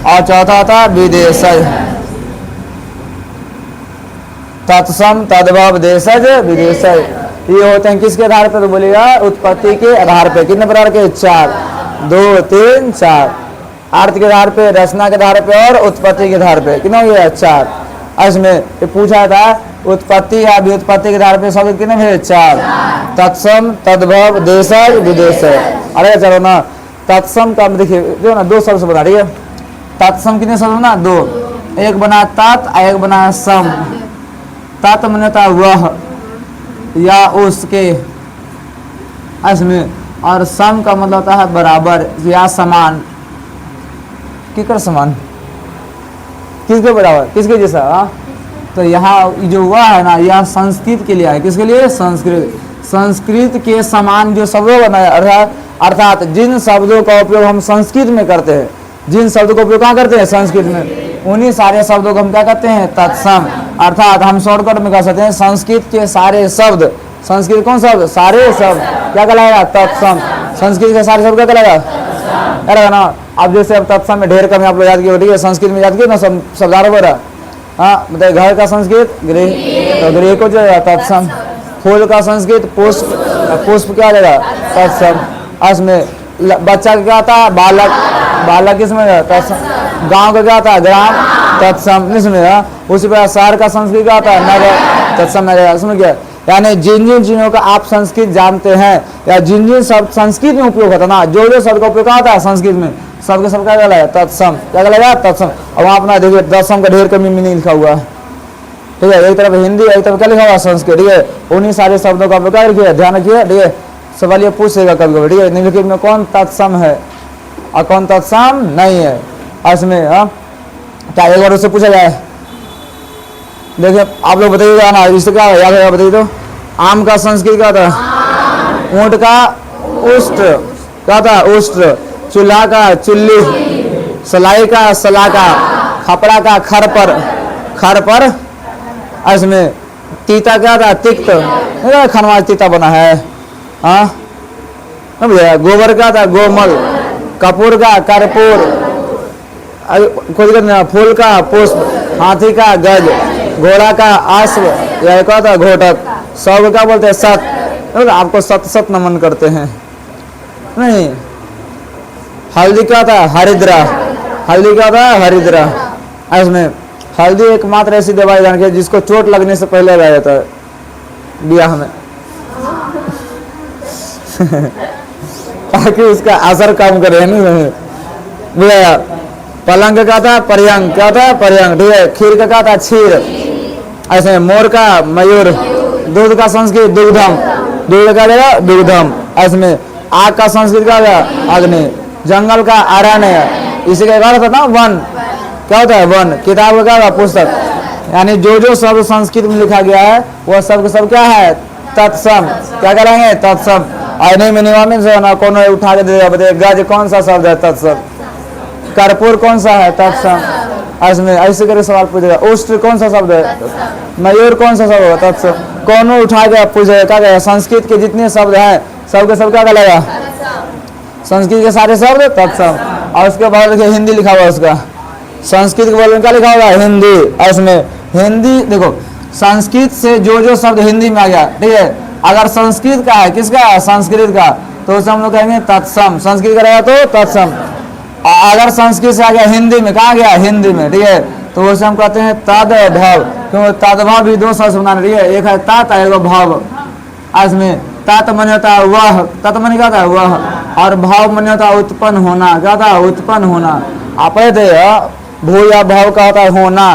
और चौथा होता है विदेशज। तत्सम, तद्भव, देशज, विदेशज। ये होते हैं किसके आधार पर? तो बोलेगा उत्पत्ति के आधार पे। कितने प्रकार के? 4, 2, 3, 4। अर्थ के आधार पे, रचना के आधार पे और उत्पत्ति के आधार पे। कितने हो गया? 4। इसमें ये पूछा था उत्पत्ति या व्युत्पत्ति के आधार पे शब्द कितने हुए? 4। तत्सम, तद्भव, देशज, विदेशज। अरे चलो ना, तत्सम का देखिए जो ना 2 शब्द बना रही है। तत्सम कितने शब्द बना? 2। एक बना तत्, एक बना सम। तत् मान्यता वह या उसके, इसमें। और सम का मतलब होता है बराबर या समान। किसके समान? किसके बराबर? किसके जैसा? तो यहाँ जो हुआ है ना, यह संस्कृत के लिए है। किसके लिए? संस्कृत। संस्कृत के समान जो शब्दों बनाया, अर्थात जिन शब्दों का उपयोग हम संस्कृत में करते हैं, जिन शब्दों का उपयोग कहाँ करते हैं? संस्कृत में। उन्हीं सारे शब्दों को हम क्या कहते हैं? तत्सम। अर्थात हम शॉर्टकट में कह सकते हैं संस्कृत के सारे शब्द। संस्कृत कौन शब्द? सारे शब्द क्या कहलाएगा? तत्सम। संस्कृत के सारे शब्द क्या कहलाएगा? ना अब जैसे अब तत्सम में ढेर कम आप लोग याद किए, ठीक है? संस्कृत में याद किए ना सब शब्दार्थ वगैरह। हाँ बताइए, घर का संस्कृत गृह, तो गृह को जो है तत्सम। फूल का संस्कृत पुष्प, पुष्प क्या रहेगा? तत्सम। इसमें बच्चा क्या आता है? बालक, बालक किसमें? तत्सम। गांव का क्या आता है? ग्राम, तत्सम। इसमें उसी पर शहर का संस्कृत क्या आता है? नगर, तत्सम नगर। इसमें क्या? यानी जिन जिन चीजों का आप संस्कृत जानते हैं या जिन जिन शब्द संस्कृत में उपयोग होता है ना, जो जो शब्द का उपयोग होता है संस्कृत में, सबके सब क्या कहलाएगा? तत्सम। क्या कहलाएगा? तत्सम। और वहाँ अपना देखिए तत्सम का ढेर कमी मीनिंग लिखा हुआ है, ठीक है? एक तरफ हिंदी, एक तरफ क्या लिखा हुआ? संस्कृत, ठीक है? उन्हीं सारे शब्दों का आप क्या रखिए? ध्यान रखिए, ठीक है? सवाल ये पूछेगा कभी कभी, ठीक है? निम्नलिखित में कौन तत्सम है और कौन तत्सम नहीं है? इसमें क्या एक बार उससे पूछा जाए? देखिए आप लोग बताइएगा ना, इससे क्या याद है? बताइए तो। आम का संस्कृत क्या था? ऊंट का उष्ट, क्या था? उष्ट। चूल्हा का चुल्ली, सलाई का सलाका, खपड़ा का खरपर, खरपर। इसमें तीता क्या था? तिक्त, खनवा तीता बना है। हाँ गोबर का था? गोमल। कपूर का कर्पूर। फूल का पुष्प, हाथी का गज, घोड़ा का अश्व, यह क्या था? घोटक। सौ को क्या बोलते हैं? सत। आपको सत सत नमन करते हैं नहीं। हल्दी क्या था? हरिद्रा, हल्दी क्या था? हरिद्रा। इसमें हल्दी एकमात्र ऐसी दवाई जान के जिसको चोट लगने से पहले लगाया जाता है ब्याह में ताकि उसका असर कम करे। नहीं पलंग का था? पर्यंग, क्या था? पर्यंग, ठीक है? खीर का क्या था? क्षीर। ऐसे मोर का मयूर। दूध का संस्कृत दुग्धम, दूध का देगा? दुग्धम। इसमें आग का संस्कृत क्या होगा? अग्नि। जंगल का अरण्य, इसी का क्या होता है? वन, क्या होता है? वन। किताब का क्या होगा? पुस्तक। यानी जो जो शब्द संस्कृत में लिखा गया है वह सब सब क्या है? तत्सम। क्या करेंगे? तत्सम। आईने में निवामित से ना कौन उठा के देगा, बताइए गज कौन सा शब्द है? तत्सम। कर्पूर कौन सा है? तत्सम। इसमें ऐसे करके सवाल पूछेगा। उष्ट कौन सा शब्द है? मयूर कौन सा शब्द है? तत्सम। कौन उठा के पूछेगा क्या कहेगा? संस्कृत के जितने शब्द हैं सबके सब क्या कहलाएगा? संस्कृत के सारे शब्द तत्सम। और उसके बाद देखिए हिंदी लिखा हुआ उसका। संस्कृत के बोल में क्या लिखा होगा? हिंदी। और इसमें हिंदी देखो, संस्कृत से जो जो शब्द हिंदी में आ गया, ठीक है? अगर संस्कृत का है, किसका है? संस्कृत का, तो उसे हम लोग कहेंगे तत्सम। संस्कृत का रहेगा तो तत्सम। अगर संस्कृत से आ गया हिंदी में, कहाँ गया? हिंदी में, ठीक है? तो उसे हम कहते हैं तद्भव। क्योंकि तद्भव भी 2 शब्द बनाने, ठीक है? एक है तात, एक भव। इसमें तात माने होता है वह, तत् माने क्या था? वह। और भाव माने होता है उत्पन्न होना, क्या था? उत्पन्न होना। आप भू या भाव का होता है होना।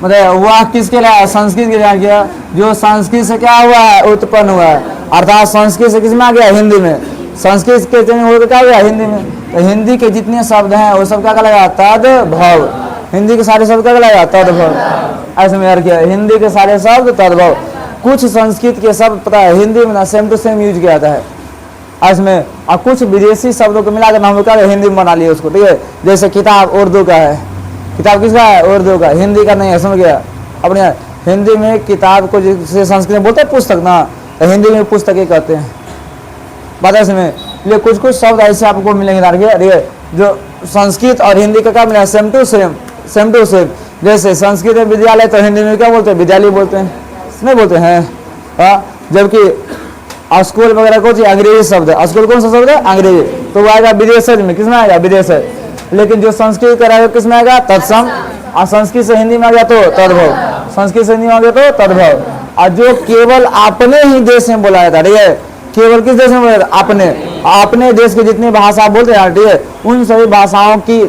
मतलब वह किसके लिए? संस्कृत के लिए गया, जो संस्कृत से क्या हुआ है? उत्पन्न हुआ है। अर्थात संस्कृत से किसमें आ गया? हिंदी में। संस्कृत के क्या हुआ? हिंदी में। तो हिंदी के जितने शब्द हैं वो सब क्या कहलाएगा? तद्भव। हिंदी के सारे शब्द क्या कहलाएगा? तद्भव। ऐसे में यार क्या? हिंदी के सारे शब्द तद्भव। कुछ संस्कृत के शब्द पता है हिंदी में ना सेम टू सेम यूज किया जाता है, इसमें और कुछ विदेशी शब्दों को मिलाकर हम लोग क्या हिंदी में बना लिए उसको, ठीक है। जैसे किताब उर्दू का है, किताब किसका है? उर्दू का, हिंदी का नहीं है, समझ गया। अपने हिंदी में किताब को जैसे संस्कृत में बोलते हैं पुस्तक ना, तो हिंदी में पुस्तक ही कहते हैं। बात है इसमें। ये कुछ कुछ शब्द ऐसे आपको मिलेंगे, ठीक है, जो संस्कृत और हिंदी का क्या मिला? Same to same, same to same. जैसे संस्कृत में विद्यालय, तो हिंदी में क्या बोलते हैं? विद्यालय बोलते हैं, नहीं बोलते हैं? हाँ, जबकि स्कूल वगैरह कुछ अंग्रेजी शब्द है। स्कूल कौन सा शब्द है? अंग्रेजी, तो वो आएगा विदेशज में। किस में आएगा? विदेशज। लेकिन जो संस्कृत का रहेगा किस में आएगा? तत्सम। और संस्कृत से हिंदी में आ गया तो तद्भव, संस्कृत से हिंदी में आ गया तो तद्भव। और जो केवल अपने ही देश में बोला जाता है, ठीक है, केवल किस देश में बोला जाता है? अपने देश की जितनी भाषा बोलते हैं, ठीक है, उन सभी भाषाओं की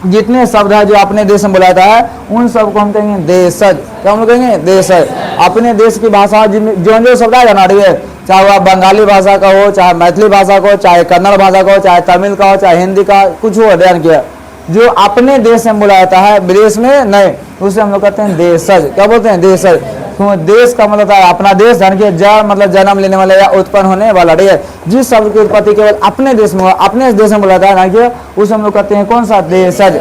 जितने शब्द है जो अपने देश में बोला जाता है, उन सब को हम कहेंगे देशज। क्या हम कहेंगे? देशज। अपने देश की भाषा जो शब्द आएगा ना, ठीक है, चाहे वह बंगाली भाषा का हो, चाहे मैथिली भाषा का हो, चाहे कन्नड़ भाषा का हो, चाहे तमिल का हो, चाहे हिंदी का, कुछ हो ध्यान किया, जो अपने देश में बोला जाता है, विदेश में नहीं, उसे हम लोग कहते हैं देशज। क्या बोलते हैं? देशज। तो देश का मतलब है अपना देश, ध्यान किया, जड़ मतलब जन्म लेने वाला या उत्पन्न होने वाला, ठीक है। जिस शब्द की उत्पत्ति केवल अपने देश में, अपने देश में बोला जाता है, ध्यान किया, उसे हम लोग कहते हैं कौन सा? देशज।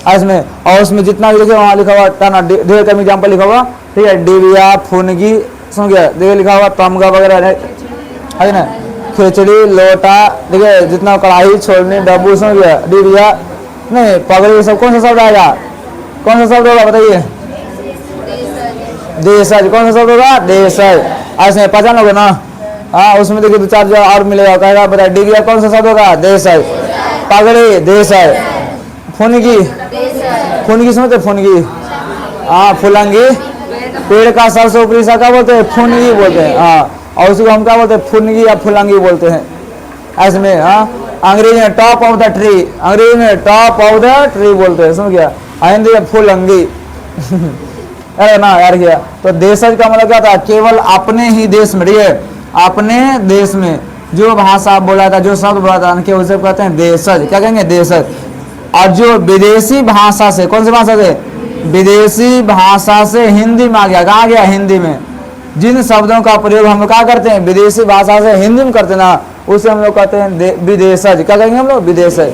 इसमें और उसमें जितना भी लिखे वहाँ लिखा हुआ ढेर का एग्जाम्पल लिखा हुआ, ठीक है, डिबिया, फुनगी, सुन गया, देखिए लिखा हुआ तमगा वगैरह है ना, खिचड़ी, लोटा, ठीक है, जितना कढ़ाई, छोलनी, डब्बू, सुन गया, डिबिया, नहीं पगड़ी, सब कौन सा शब्द आएगा? कौन सा शब्द होगा बताइए? देशज। कौन सा शब्द होगा? देशज। ऐसे पहचान लोगे ना? हाँ, उसमें देखिए दो चार जो और मिलेगा, कहेगा बताइए डिबिया कौन सा शब्द होगा? देशज। पगड़ी देशज। फुनगी, फुनगी समझते? फुनगी, हाँ, फुलंगी, पेड़ का सबसे ऊपरी शाखा बोलते हैं फुनगी बोलते हैं, हाँ, और उसको हम क्या बोलते हैं? फुनगी या फुलंगी बोलते हैं। ऐसे में हाँ, अंग्रेजी में टॉप ऑफ द ट्री, अंग्रेजी में टॉप ऑफ द ट्री बोलते हैं, समझ गया। हिंदी में फुलंगी अरे ना यार क्या, तो देशज का मतलब क्या था? केवल अपने ही देश में, ठीक है, अपने देश में जो भाषा बोला था, जो शब्द बोला था, उनके उसे कहते हैं देशज। क्या कहेंगे? देशज। और जो विदेशी भाषा से, कौन सी भाषा से? विदेशी भाषा से हिंदी में आ गया, कहाँ गया? हिंदी में। जिन शब्दों का प्रयोग हम लोग क्या करते हैं? विदेशी भाषा से हिंदी में करते हैं ना, उसे हम लोग कहते हैं विदेशज। क्या कहेंगे हम लोग? विदेशज।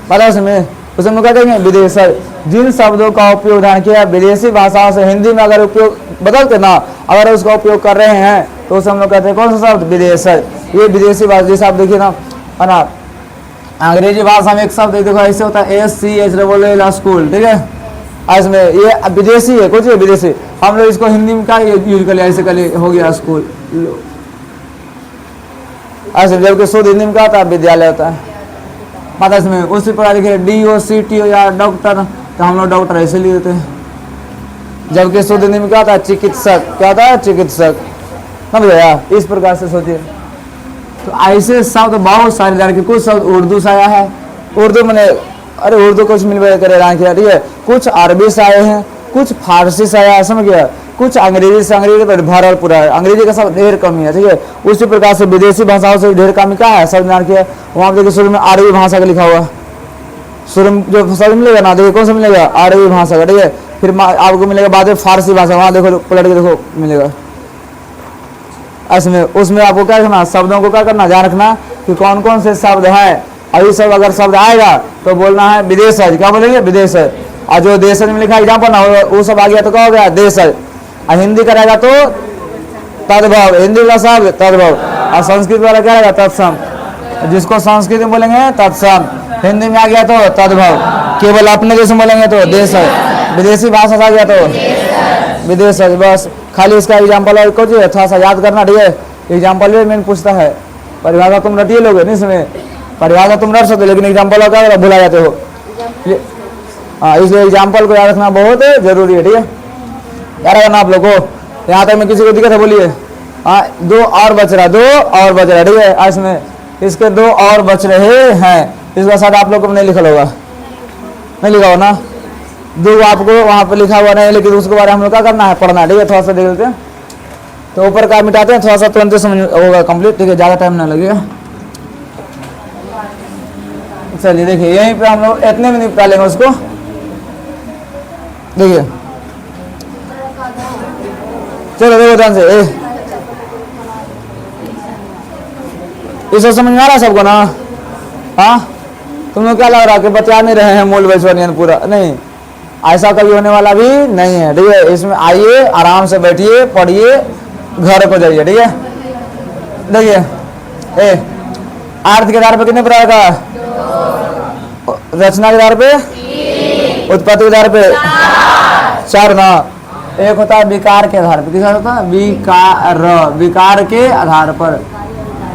पता है उसमें, उसे हम लोग क्या कहेंगे? विदेशज। जिन शब्दों का उपयोग ध्यान किया विदेशी भाषाओं से हिंदी में अगर उपयोग बदलते ना, अगर उसका उपयोग कर रहे हैं, तो उसे हम लोग कहते हैं कौन सा शब्द? विदेशज। ये विदेशी भाषा, जैसे आप देखिए ना, है ना, अंग्रेजी भाषा में एक शब्द देखो ऐसे होता है SCH स्कूल, ठीक है, इसमें ये विदेशी है, कुछ है विदेशी, हम लोग इसको हिंदी में क्या यूज कर लिया? ऐसे कर लिया, हो गया स्कूल। ऐसे जबकि शुद्ध हिंदी में क्या होता है? विद्यालय होता है। पता है इसमें। उसी प्रकार देखिए DOCTO या डॉक्टर, तो हम लोग डॉक्टर ऐसे लिख देते हैं, जबकि शुद्ध हिंदी में क्या होता है? चिकित्सक। क्या होता है? चिकित्सक। समझ गया? इस प्रकार से सोचिए। तो ऐसे शब्द बहुत सारे जान के, कुछ शब्द उर्दू से आया है, उर्दू मैंने, अरे उर्दू कुछ मिल करे, ठीक है, कुछ अरबी से आए हैं, कुछ फारसी से आया है, समझ गया, कुछ अंग्रेजी से, अंग्रेजी तो भरल पूरा है, अंग्रेजी का शब्द ढेर कमी है, ठीक है। उसी प्रकार से विदेशी भाषाओं से ढेर कमी क्या है? शब्द जान के वहाँ देखिए शुरू में अरबी भाषा का लिखा हुआ, शुरू में जो शब्द मिलेगा ना, देखिए कौन सा मिलेगा? अरबी भाषा का, ठीक है। फिर आपको मिलेगा बाद में फारसी भाषा, वहाँ देखो पलट के देखो मिलेगा। इसमें उसमें आपको क्या करना? शब्दों को क्या करना? ध्यान रखना कि कौन कौन से शब्द है, अभी सब अगर शब्द आएगा तो बोलना है विदेशज। क्या बोलेंगे? विदेशज। और जो देशज में लिखा एग्जाम्पल ना, वो सब आ गया तो क्या हो गया? देशज। और हिंदी का रहेगा तो तद्भव, हिंदी का शब्द तद्भव, और संस्कृत वाला क्या रहेगा? तत्सम। जिसको संस्कृत में बोलेंगे तत्सम, हिंदी में आ गया तो तद्भव, केवल अपने देश में बोलेंगे तो देशज, विदेशी भाषा से आ गया तो विदेशज। बस खाली इसका एग्जाम्पल और कुछ थोड़ा सा याद करना, ठीक है। एग्जाम्पल भी मैंने पूछता है, परिभाषा तुम रटिए लोगे नहीं, इसमें परिभाषा तुम रट सकते, लेकिन एग्जाम्पल क्या भुला जाते हो। हाँ, इसलिए एग्जाम्पल को याद रखना बहुत जरूरी है, ठीक है। याद रखना आप लोग को। यहाँ तक में किसी को दिक्कत है बोलिए। हाँ, दो और बच रहा, दो और बच रहा, ठीक है। इसमें इसके दो और बच रहे हैं, इसका साथ आप लोग को नहीं लिखा होगा, नहीं लिखा हो ना, दो आपको वहाँ पर लिखा हुआ नहीं, लेकिन उसके बारे में हम लोग क्या करना है? पढ़ना, ठीक है। थोड़ा सा देख लेते हैं, तो ऊपर का मिटाते हैं, थोड़ा सा तुरंत समझ होगा कंप्लीट, ठीक है, ज़्यादा टाइम ना लगेगा। चलिए देखिए, यहीं पे हम लोग इतने में निपटा लेंगे उसको। देखिए चलो देखो ध्यान से, इसे समझ में आ रहा है सबको ना? हाँ, तुम लोग क्या लग रहा है कि बता नहीं रहे हैं मूल वैश्वर्यन पूरा? नहीं, ऐसा कभी होने वाला भी नहीं है। ठीक है, इसमें आइए, आराम से बैठिए, पढ़िए, घर को जाइए। ठीक है, देखिए अर्थ के आधार पर कितने प्रकार का? रचना के आधार पे, उत्पत्ति के आधार पे 4 ना। एक होता है विकार के आधार पर। किस होता है? विकार, विकार के आधार पर।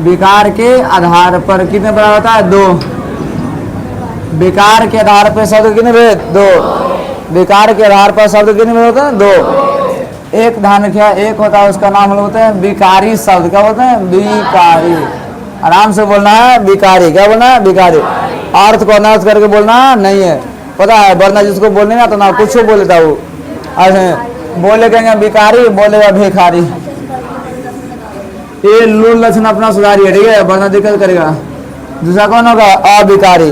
विकार के आधार पर कितने प्रकार होता है? 2। विकार के आधार पर शब्द कितने भेद? 2। विकार के आधार पर शब्द कितने भेद होते हैं? 2। एक ध्यान रखिए, एक होता है उसका नाम हम लोग बोलते हैं विकारी शब्द। क्या बोलते हैं? विकारी। आराम से बोलना है, विकारी। क्या बोलना है? विकारी। अर्थ को अनर्थ करके बोलना नहीं है, पता है? वरना जिसको बोलने ना तो ना कुछ बोल लेता वो। बोले कहेंगे विकारी, बोलेगा भिखारी। ये लूल लक्षण अपना सुधारिए। ठीक है, वरना दिक्कत करेगा। दूसरा कौन होगा? अविकारी।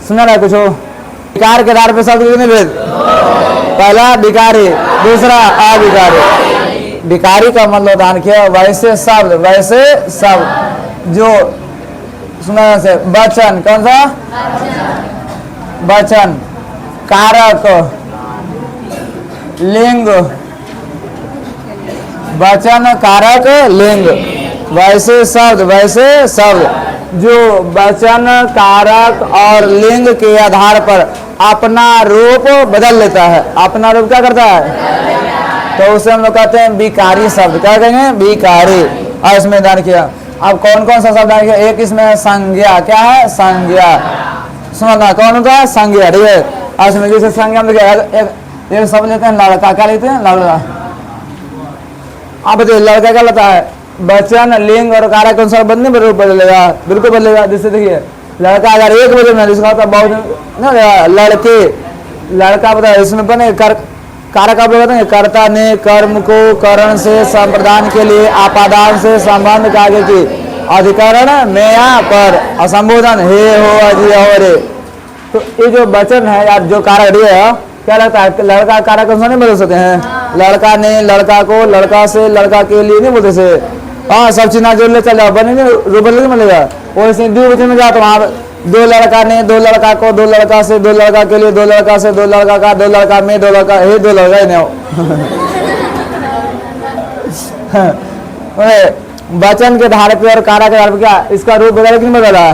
सुना रहा है कुछ? विकार के आधार पर शब्द कितने भेद? पहला विकारी, दूसरा अविकारी। विकारी का मतलब दान किया वैसे शब्द, वैसे शब्द जो सुना से वचन, कौन सा? वचन, कारक, लिंग, वचन, कारक, लिंग, वैसे शब्द, वैसे शब्द जो वचन, कारक और लिंग के आधार पर अपना रूप बदल लेता है। अपना रूप क्या करता है? तो उसे हम लोग कहते हैं विकारी शब्द। क्या कहेंगे? विकारी। और इसमें दान किया। अब कौन कौन सा शब्द आएगा? एक इसमें है संज्ञा। क्या है? संज्ञा। सुना, कौन होता है? संज्ञा। ठीक है, और इसमें जैसे संज्ञा में एक शब्द लेते हैं लड़का। क्या लेते हैं? लड़का। आप बताइए लड़का क्या लेता है? वचन, लिंग और कारक अनुसार बदलने में रूप बदलेगा, बिल्कुल बदलेगा। जैसे देखिए लड़का अगर एक बजे में जिसका होता है बहुत लड़के, लड़का पता है इसमें बने कारक आप लोग कर्ता ने कर्म को करण से संप्रदान के लिए आपादान से संबंध कार्य की अधिकरण में यहाँ पर असंबोधन हे हो अजी हो रे। तो ये जो वचन है यार, जो कारक है क्या लगता है? लड़का कारक अनुसार नहीं बदल सकते हैं? लड़का ने, लड़का को, लड़का से, लड़का के लिए नहीं बोलते से। हाँ, सब चीज जोड़ ले चल जाओ, बनेंगे रूप बदल मिलेगा। वैसे द्विवचन में जाओ तो वहाँ 2 लड़का ने, 2 लड़का को, 2 लड़का से, 2 लड़का के लिए, 2 लड़का से, 2 लड़का का, 2 लड़का में, 2 लड़का, हे 2 लड़का ही नहीं हो। वचन के आधार पे और कारक के आधार पे क्या इसका रूप बदल कि नहीं बदला?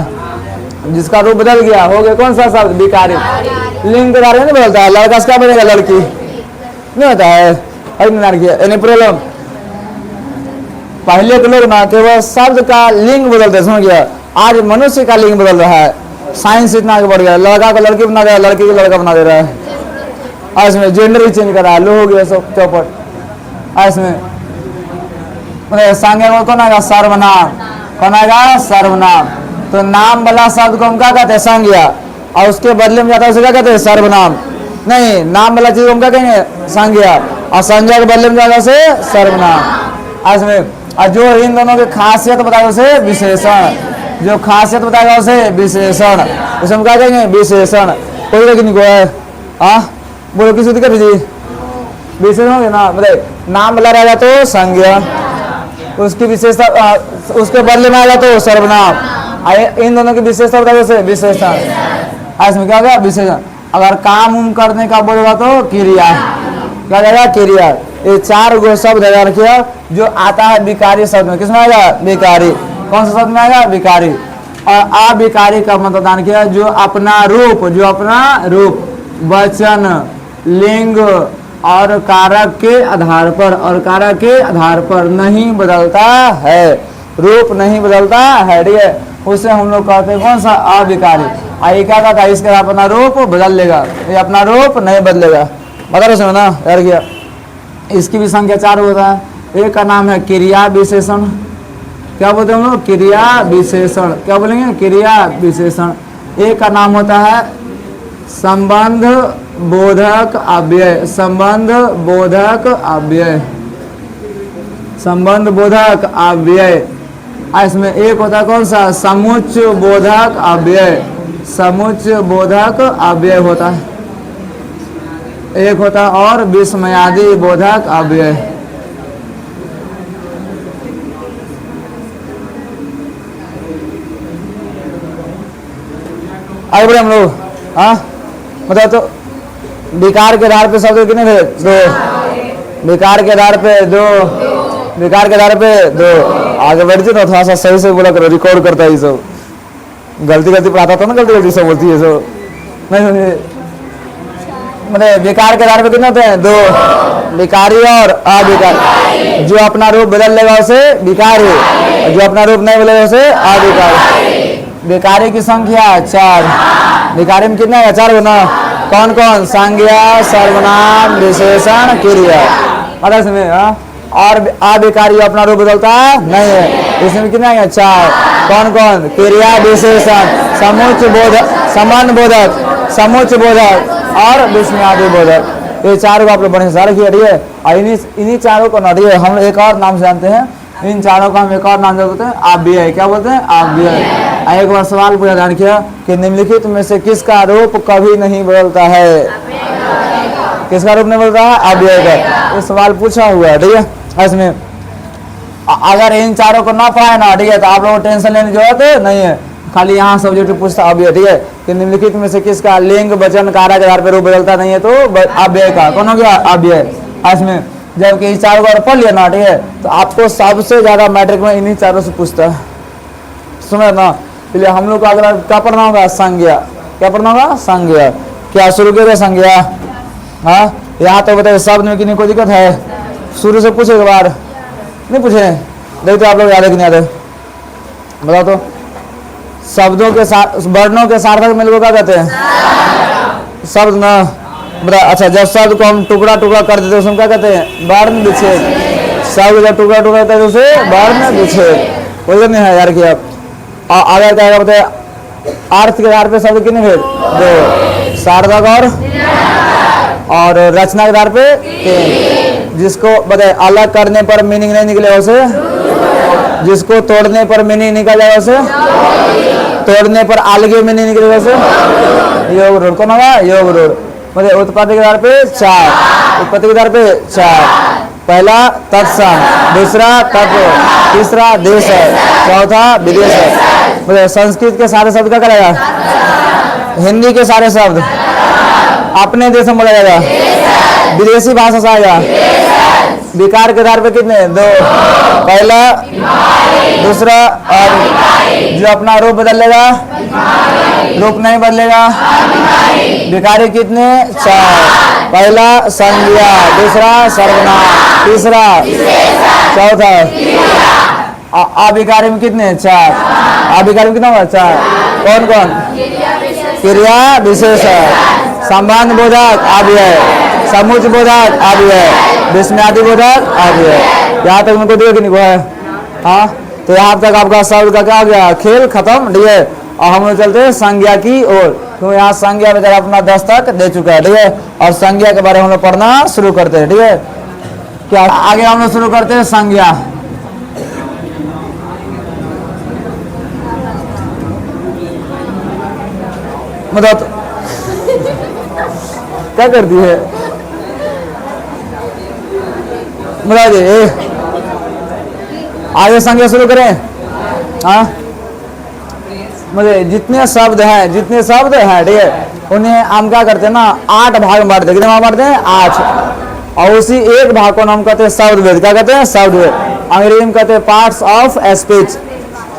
जिसका रूप बदल गया हो गया कौन सा शब्द? विकारी। लिंग के आधार में नहीं बदलता है। लड़का से क्या बनेगा? लड़की नहीं होता है। Any problem? पहले के लोग ना केवल शब्द का लिंग बदलते, समझ गया? आज मनुष्य का लिंग बदल रहा है। साइंस इतना आगे बढ़ गया, लड़का को लड़की बना दे रहा है, लड़की को लड़का बना दे रहा है। आज इसमें जेंडर ही चेंज कर रहा है, लो हो गया सब चौपट। आज इसमें संज्ञा कौन आएगा? सर्वनाम। कौन आएगा? सर्वनाम। तो नाम वाला शब्द को हम क्या कहते हैं? संज्ञा। और उसके बदले में जाता है उसे क्या कहते हैं? सर्वनाम। नहीं, नाम वाला चीज को हम क्या कहेंगे? संज्ञा। और संज्ञा के बदले में जाता है सर्वनाम। आज में और जो इन दोनों की खासियत बताएगा उसे विशेषण। जो खासियत बताएगा उसे विशेषण। उसे हम क्या कहेंगे? विशेषण। कोई लेकिन को है? हाँ बोलो, किसी दिक्कत जी? विशेषण हो गया ना? बताइए, नाम वाला रहेगा तो संज्ञा, उसकी विशेषता उसके बदले में आएगा तो सर्वनाम। इन दोनों की विशेषता बताएगा उसे विशेषण। इसमें क्या होगा? विशेषण। अगर काम उम करने का बोलेगा तो क्रिया। क्या जाएगा? क्रिया। ये 4 गो शब्द रखिए जो आता है विकारी शब्द में। किसमें आएगा? विकारी। कौन सा शब्द में आएगा? विकारी। और अविकारी का मतदान किया जो अपना रूप, जो अपना रूप वचन, लिंग और कारक के आधार पर, और कारक के आधार पर नहीं बदलता है, रूप नहीं बदलता है। ठीक है, उसे हम लोग कहते हैं कौन सा? अविकारी। आई क्या कहता है? इसका अपना रूप बदल लेगा, ये अपना रूप नहीं बदलेगा। बता रहे ना यार क्या? इसकी भी संख्या 4 होता है। एक का नाम है क्रिया विशेषण। क्या बोलते हैं हम लोग? क्रिया विशेषण। क्या बोलेंगे? क्रिया विशेषण। एक का नाम होता है संबंध बोधक अव्यय। संबंध बोधक अव्यय। संबंध बोधक अव्यय। इसमें एक होता है कौन सा? समुच्च बोधक अव्यय। समुच्च बोधक अव्यय होता है। एक होता है और विस्मयादि बोधक अव्यय। आगे बढ़े हम लोग। हाँ मतलब तो विकार के आधार पे शब्द कितने थे? दो। विकार के आधार पे दो, विकार के आधार पे दो। आगे बढ़ती तो थोड़ा सा सही से बोला करो, रिकॉर्ड करता है ये सब। गलती गलती पढ़ाता था ना, गलती गलती सब बोलती है सब नहीं। मतलब विकार के आधार पे कितने होते हैं? दो, विकारी और अविकारी। जो अपना रूप बदल लेगा उसे विकारी, और जो अपना रूप नहीं बदलेगा उसे अविकारी। विकारी की संख्या 4। विकारी में कितना है? 4 गुना। कौन कौन? संज्ञा, सर्वनाम, विशेषण, क्रिया। अगर इसमें और अविकारी अपना रूप बदलता नहीं है। इसमें कितना है? 4। कौन कौन? क्रिया, विशेषण, समुच्चय बोधक, संबंध बोधक, समुच्चय बोधक और विस्मयादि बोधक। ये चारों को आप लोग बड़े सारे किया, ठीक है। और इन्हीं चारों को नटिए हम एक और नाम से जानते हैं। इन चारों का हम एक और नाम बोलते हैं आव्यय। क्या बोलते हैं? आव्यय। एक बार सवाल पूछा ध्यान किया कि निम्नलिखित में से किसका रूप कभी नहीं बदलता है? किसका रूप नहीं बदलता है? आव्यय का। ये सवाल पूछा हुआ है, ठीक है। इसमें अगर इन चारों को ना पाए ना, ठीक है, तो आप लोगों को टेंशन लेने की जरूरत नहीं है। खाली यहाँ सब्जेक्ट पूछता अव्यय, ठीक है, कि निम्नलिखित में से किसका लिंग, वचन, कारक के आधार पर रूप बदलता नहीं है? तो अव्यय का। कौन हो गया? अव्यय। इसमें जबकि इस चारों को पढ़ लिया ना, ठीक है, तो आपको सबसे ज्यादा मैट्रिक में इन्हीं चारों से पूछता है। सुनो ना, इसलिए हम लोग को अगर क्या पढ़ना होगा? संज्ञा। क्या पढ़ना होगा? संज्ञा। क्या शुरू किया था? संज्ञा। हाँ, यहाँ तो बताइए शब्द में कितनी कोई दिक्कत है? शुरू से पूछे एक बार, नहीं पूछे? देखते आप लोग याद है कि नहीं याद है? बताओ तो। शब्दों के साथ वर्णों के सार्थक मिल को क्या कहते हैं? शब्द ना। बता। अच्छा, जब शब्द को हम टुकड़ा टुकड़ा कर देते हैं उसमें क्या कहते हैं? वर्ण विच्छेद। शब्द जब टुकड़ा टुकड़ा करते हैं उसे वर्ण विच्छेद। कोई नहीं है यार कि आप अगर क्या बताए अर्थ के आधार पे शब्द कितने भेद? 2। सार्थक और रचना के आधार पे 3। जिसको बताए अलग करने पर मीनिंग नहीं निकलेगा उसे, जिसको तोड़ने पर मीनिंग निकल जाएगा उसे, तोड़ने पर अलगे मीनिंग निकलेगा उसे योग रूढ़। कौन होगा? योग रूढ़। मतलब उत्पत्ति के आधार पे 4। उत्पत्ति के आधार पे 4। पहला तत्सम, दूसरा तत्व, तीसरा देश है, चौथा विदेश है। मतलब संस्कृत के सारे शब्द क्या करेगा? हिंदी के सारे शब्द अपने देश में बोला जाएगा, विदेशी भाषा से आएगा। विकार के आधार पे कितने? 2। पहला, दूसरा और जो अपना रूप बदल लेगा, रूप नहीं बदलेगा। विकारी कितने? 4। पहला संज्ञा, दूसरा सर्वनाम, तीसरा, चौथा। अविकारी में कितने? 4। अविकारी में कितना होगा? 4। कौन कौन? क्रिया, विशेषण, संबंध बोधक, अव्यय, समुच्चय बोधक, अव्यय, विस्मयादि बोधक, अव्यय। यहाँ तक उनको देखो कि नहीं है? हाँ, तो यहाँ तक आपका शब्द का क्या हो गया? खेल खत्म, ठीक है। और हम लोग चलते हैं संज्ञा की ओर। तो यहाँ संज्ञा में जरा अपना 10 तक दे चुका है, ठीक है। और संज्ञा के बारे में हम लोग पढ़ना शुरू करते हैं, ठीक है। क्या आगे हम लोग शुरू करते हैं? संज्ञा। मतलब क्या करती है? बताइए, आगे संज्ञा शुरू करें। हाँ, मतलब जितने शब्द हैं ठीक है, उन्हें हम क्या करते हैं ना, 8 भाग में बांटते हैं। कितने भाग बांटते हैं? 8। और उसी एक भाग को हम कहते हैं शब्द भेद। क्या कहते हैं? शब्द भेद। अंग्रेजी में कहते हैं पार्ट्स ऑफ स्पीच।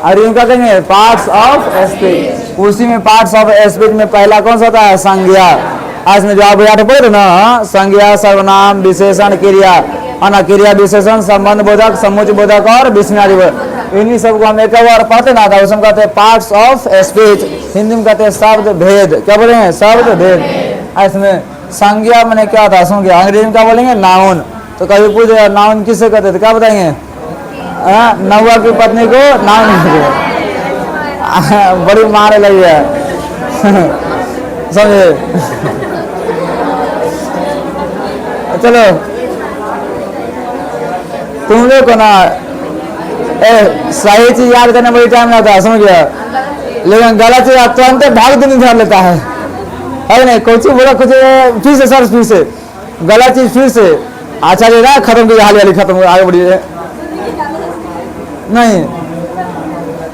अंग्रेजी में क्या कहेंगे? Parts of speech. उसी में पार्ट्स ऑफ स्पीच में पहला कौन सा होता है? संज्ञा। आज में जो आप याद पढ़े ना, संज्ञा, सर्वनाम, विशेषण, क्रिया, है ना, क्रिया, विशेषण, संबंध बोधक, समुच्चय बोधक और विस्मयादि बोधक। इन्हीं सबको हम एक बार पढ़ते ना था, उसमें कहते हैं पार्ट्स ऑफ स्पीच। हिंदी में कहते हैं शब्द भेद। क्या बोले हैं? शब्द भेद। इसमें संज्ञा मैंने क्या था? संज्ञा। अंग्रेजी में क्या बोलेंगे? नाउन। तो कभी पूछे नाउन किससे कहते थे? क्या बताएंगे? नौवा की पत्नी को नाउन। बड़ी मार लगी है, समझे? चलो तुम लोग को ना सही चीज याद करने में बड़ी टाइम लगता है, समझ गया, लेकिन गलत चीज तुरंत भाग दिन धर लेता है नहीं? कुछ बोला कुछ फिर से सर, फिर से गलत चीज, फिर से अच्छा जी ना खत्म की हाल खत्म, आगे बढ़िए। नहीं,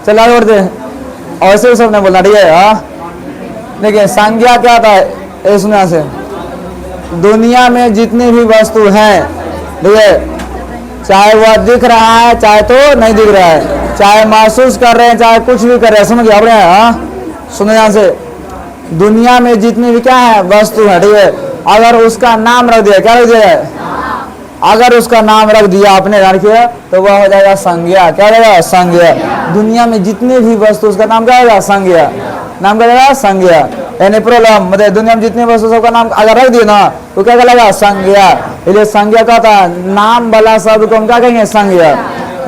चल आगे बढ़ते। ऐसे सब नहीं बोलना, ठीक है। देखिए संज्ञा क्या था इसमें से, दुनिया में जितनी भी वस्तु हैं, ठीक है, चाहे वह दिख रहा है चाहे तो नहीं दिख रहा है, चाहे महसूस कर रहे हैं चाहे कुछ भी कर रहे हैं, समझ गए? हाँ सुनो यहाँ से, दुनिया में जितनी भी क्या है वस्तु है, ठीक है, अगर उसका नाम रख दिया, क्या रख दिया है, अगर उसका नाम रख दिया आपने रखिए तो वह हो जाएगा संज्ञा। क्या हो जाएगा? संज्ञा। दुनिया में जितने भी वस्तु उसका नाम क्या होगा? संज्ञा। नाम क्या होगा? संज्ञा। यानी प्रॉब्लम मतलब दुनिया में जितने वस्तु सबका नाम अगर रख दिए ना तो क्या कहलाएगा? संज्ञा। इसलिए संज्ञा का था नाम वाला शब्द को हम क्या कहेंगे? संज्ञा।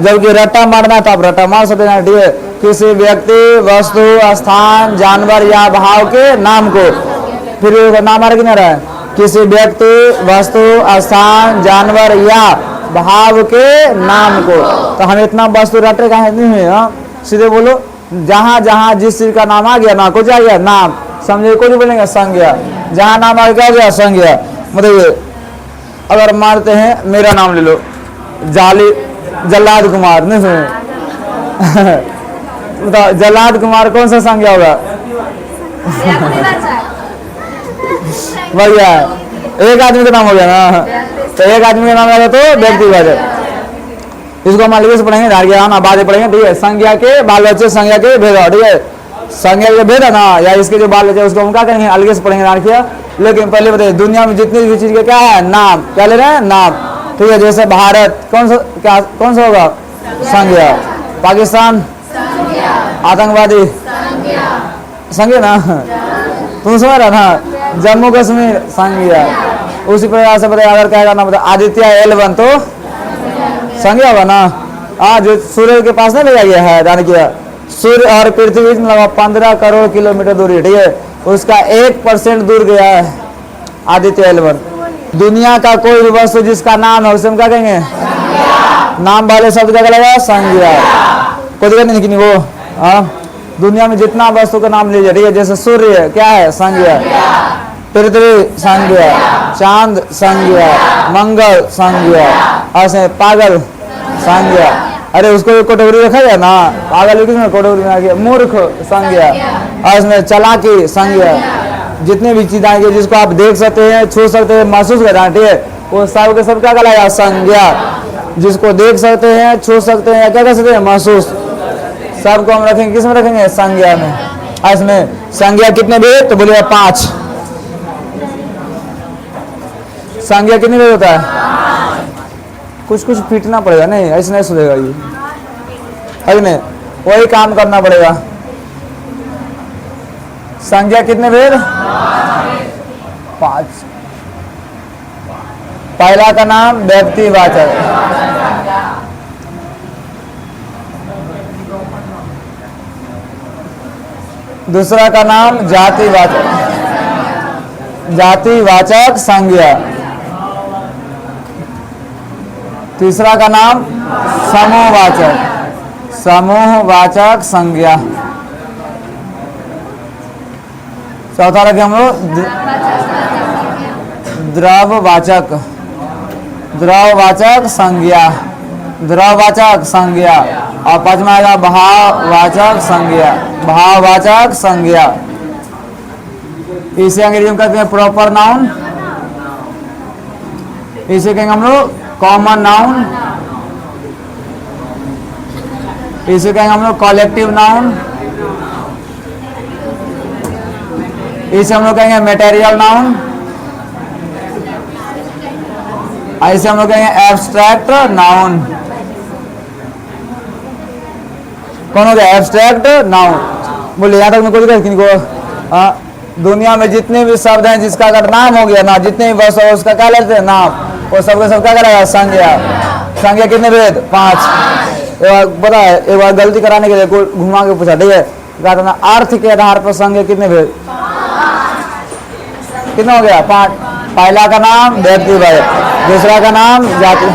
जबकि रट्टा मारना था, आप रट्टा मार सकते हैं, ठीक है, किसी व्यक्ति, वस्तु, स्थान, जानवर या भाव के नाम को, फिर नाम आ रहा कि नहीं रहा है? किसी व्यक्ति, वस्तु, स्थान, जानवर या भाव के नाम को। तो हम इतना वस्तु रटे का नहीं है, हाँ सीधे बोलो, जहाँ जहाँ जिस चीज का नाम आ गया ना, कुछ आ गया नाम, समझे, कोई बोलेंगे संज्ञा। जहाँ नाम आ गया क्या संज्ञा। मतलब ये अगर मारते हैं, मेरा नाम ले लो, जल्लाद कुमार, नहीं सुने बताओ जल्लाद कुमार कौन सा संज्ञा होगा? बढ़िया है, एक आदमी का नाम हो गया ना, तो एक आदमी का नाम लगा तो व्यक्तिगत। इसको हम अलग से पढ़ेंगे, ना बाद में पढ़ेंगे, ठीक है। संज्ञा के बाल बच्चे, संज्ञा के भेद, ठीक है, संज्ञा के भेद है ना, या इसके जो बाल बच्चे उसको हम क्या करेंगे? अलग से पढ़ेंगे राखिया। लेकिन पहले बताइए दुनिया में जितनी भी चीज के क्या है? नाम। क्या ले रहे हैं? नाम, ठीक है। जैसे भारत कौन सा होगा? संज्ञा। पाकिस्तान आतंकवादी संज्ञा ना, तुम समझ रहा ना। जम्मू कश्मीर संज्ञा। उसी प्रकार से बताया अगर कहेगा ना, बता आदित्य L1 तो संज्ञा होगा ना। आज सूर्य के पास नहीं ले गया है, जान किया सूर्य और पृथ्वी में 15 करोड़ किलोमीटर दूरी, ठीक है, उसका 1% दूर गया है आदित्य L1। दुनिया का कोई भी वस्तु जिसका नाम है उसे हम क्या कहेंगे? नाम वाले शब्द क्या कहलाएगा? संज्ञा। कोई दिक्कत नहीं कि वो, हाँ दुनिया में जितना वस्तु का नाम लीजिए, ठीक है, जैसे सूर्य क्या है? संज्ञा। पृथ्वी संज्ञा, चांद संज्ञा, मंगल संज्ञा, ऐसे पागल संज्ञा। अरे उसको एक कटोरी रखा गया ना, पागल किसमें कटोरी में आ गया? मूर्ख संज्ञा। और इसमें चालाकी संज्ञा। जितने भी चीजें आएंगे जिसको आप देख सकते हैं, छू सकते हैं, महसूस कर रहे हैं, ठीक है, वो सब के सब क्या कहलाएगा? संज्ञा। जिसको देख सकते हैं, छू सकते हैं, क्या कर सकते हैं? महसूस। सबको हम रखेंगे किस में? रखेंगे संज्ञा में। इसमें संज्ञा कितने भेद? तो बोलिए 5। संज्ञा कितने भेद होता है? कुछ पीटना पड़ेगा, नहीं ऐसे नहीं सुधेगा ये, है नहीं, वही काम करना पड़ेगा। संज्ञा कितने भेद? 5। पहला का नाम व्यक्तिवाचक, दूसरा का नाम जातिवाचक, जातिवाचक संज्ञा, तीसरा का नाम समूहवाचक, समूहवाचक संज्ञा, चौथा रखे हम लोग द्रववाचक, द्रववाचक संज्ञा, द्रववाचक संज्ञा, और पांचवा आएगा भाववाचक संज्ञा, भाववाचक संज्ञा। इसे अंग्रेजी में कहते हैं प्रॉपर नाउन, इसे कहेंगे हम लोग कॉमन नाउन, इसे कहेंगे हम लोग कॉलेक्टिव नाउन, इसे हम लोग कहेंगे मटेरियल नाउन, ऐसे हम लोग कहेंगे एब्स्ट्रैक्ट नाउन। कौन हो गया? Abstract noun. बोलिए यहाँ तक में कोई दिक्कत को? दुनिया में जितने भी शब्द हैं जिसका अगर नाम हो गया ना, जितने भी वस्तु उसका क्या लेते हैं? नाम। वो सबके सब क्या करेगा? संज्ञा। संज्ञा कितने भेद? 5। पता है एक बार गलती कराने के लिए कोई घुमा के पूछा, ठीक है, कहता ना अर्थ के आधार पर संज्ञा कितने भेद? कितना हो गया? 5। पहला का नाम व्यक्तिवाचक, दूसरा का नाम जाति।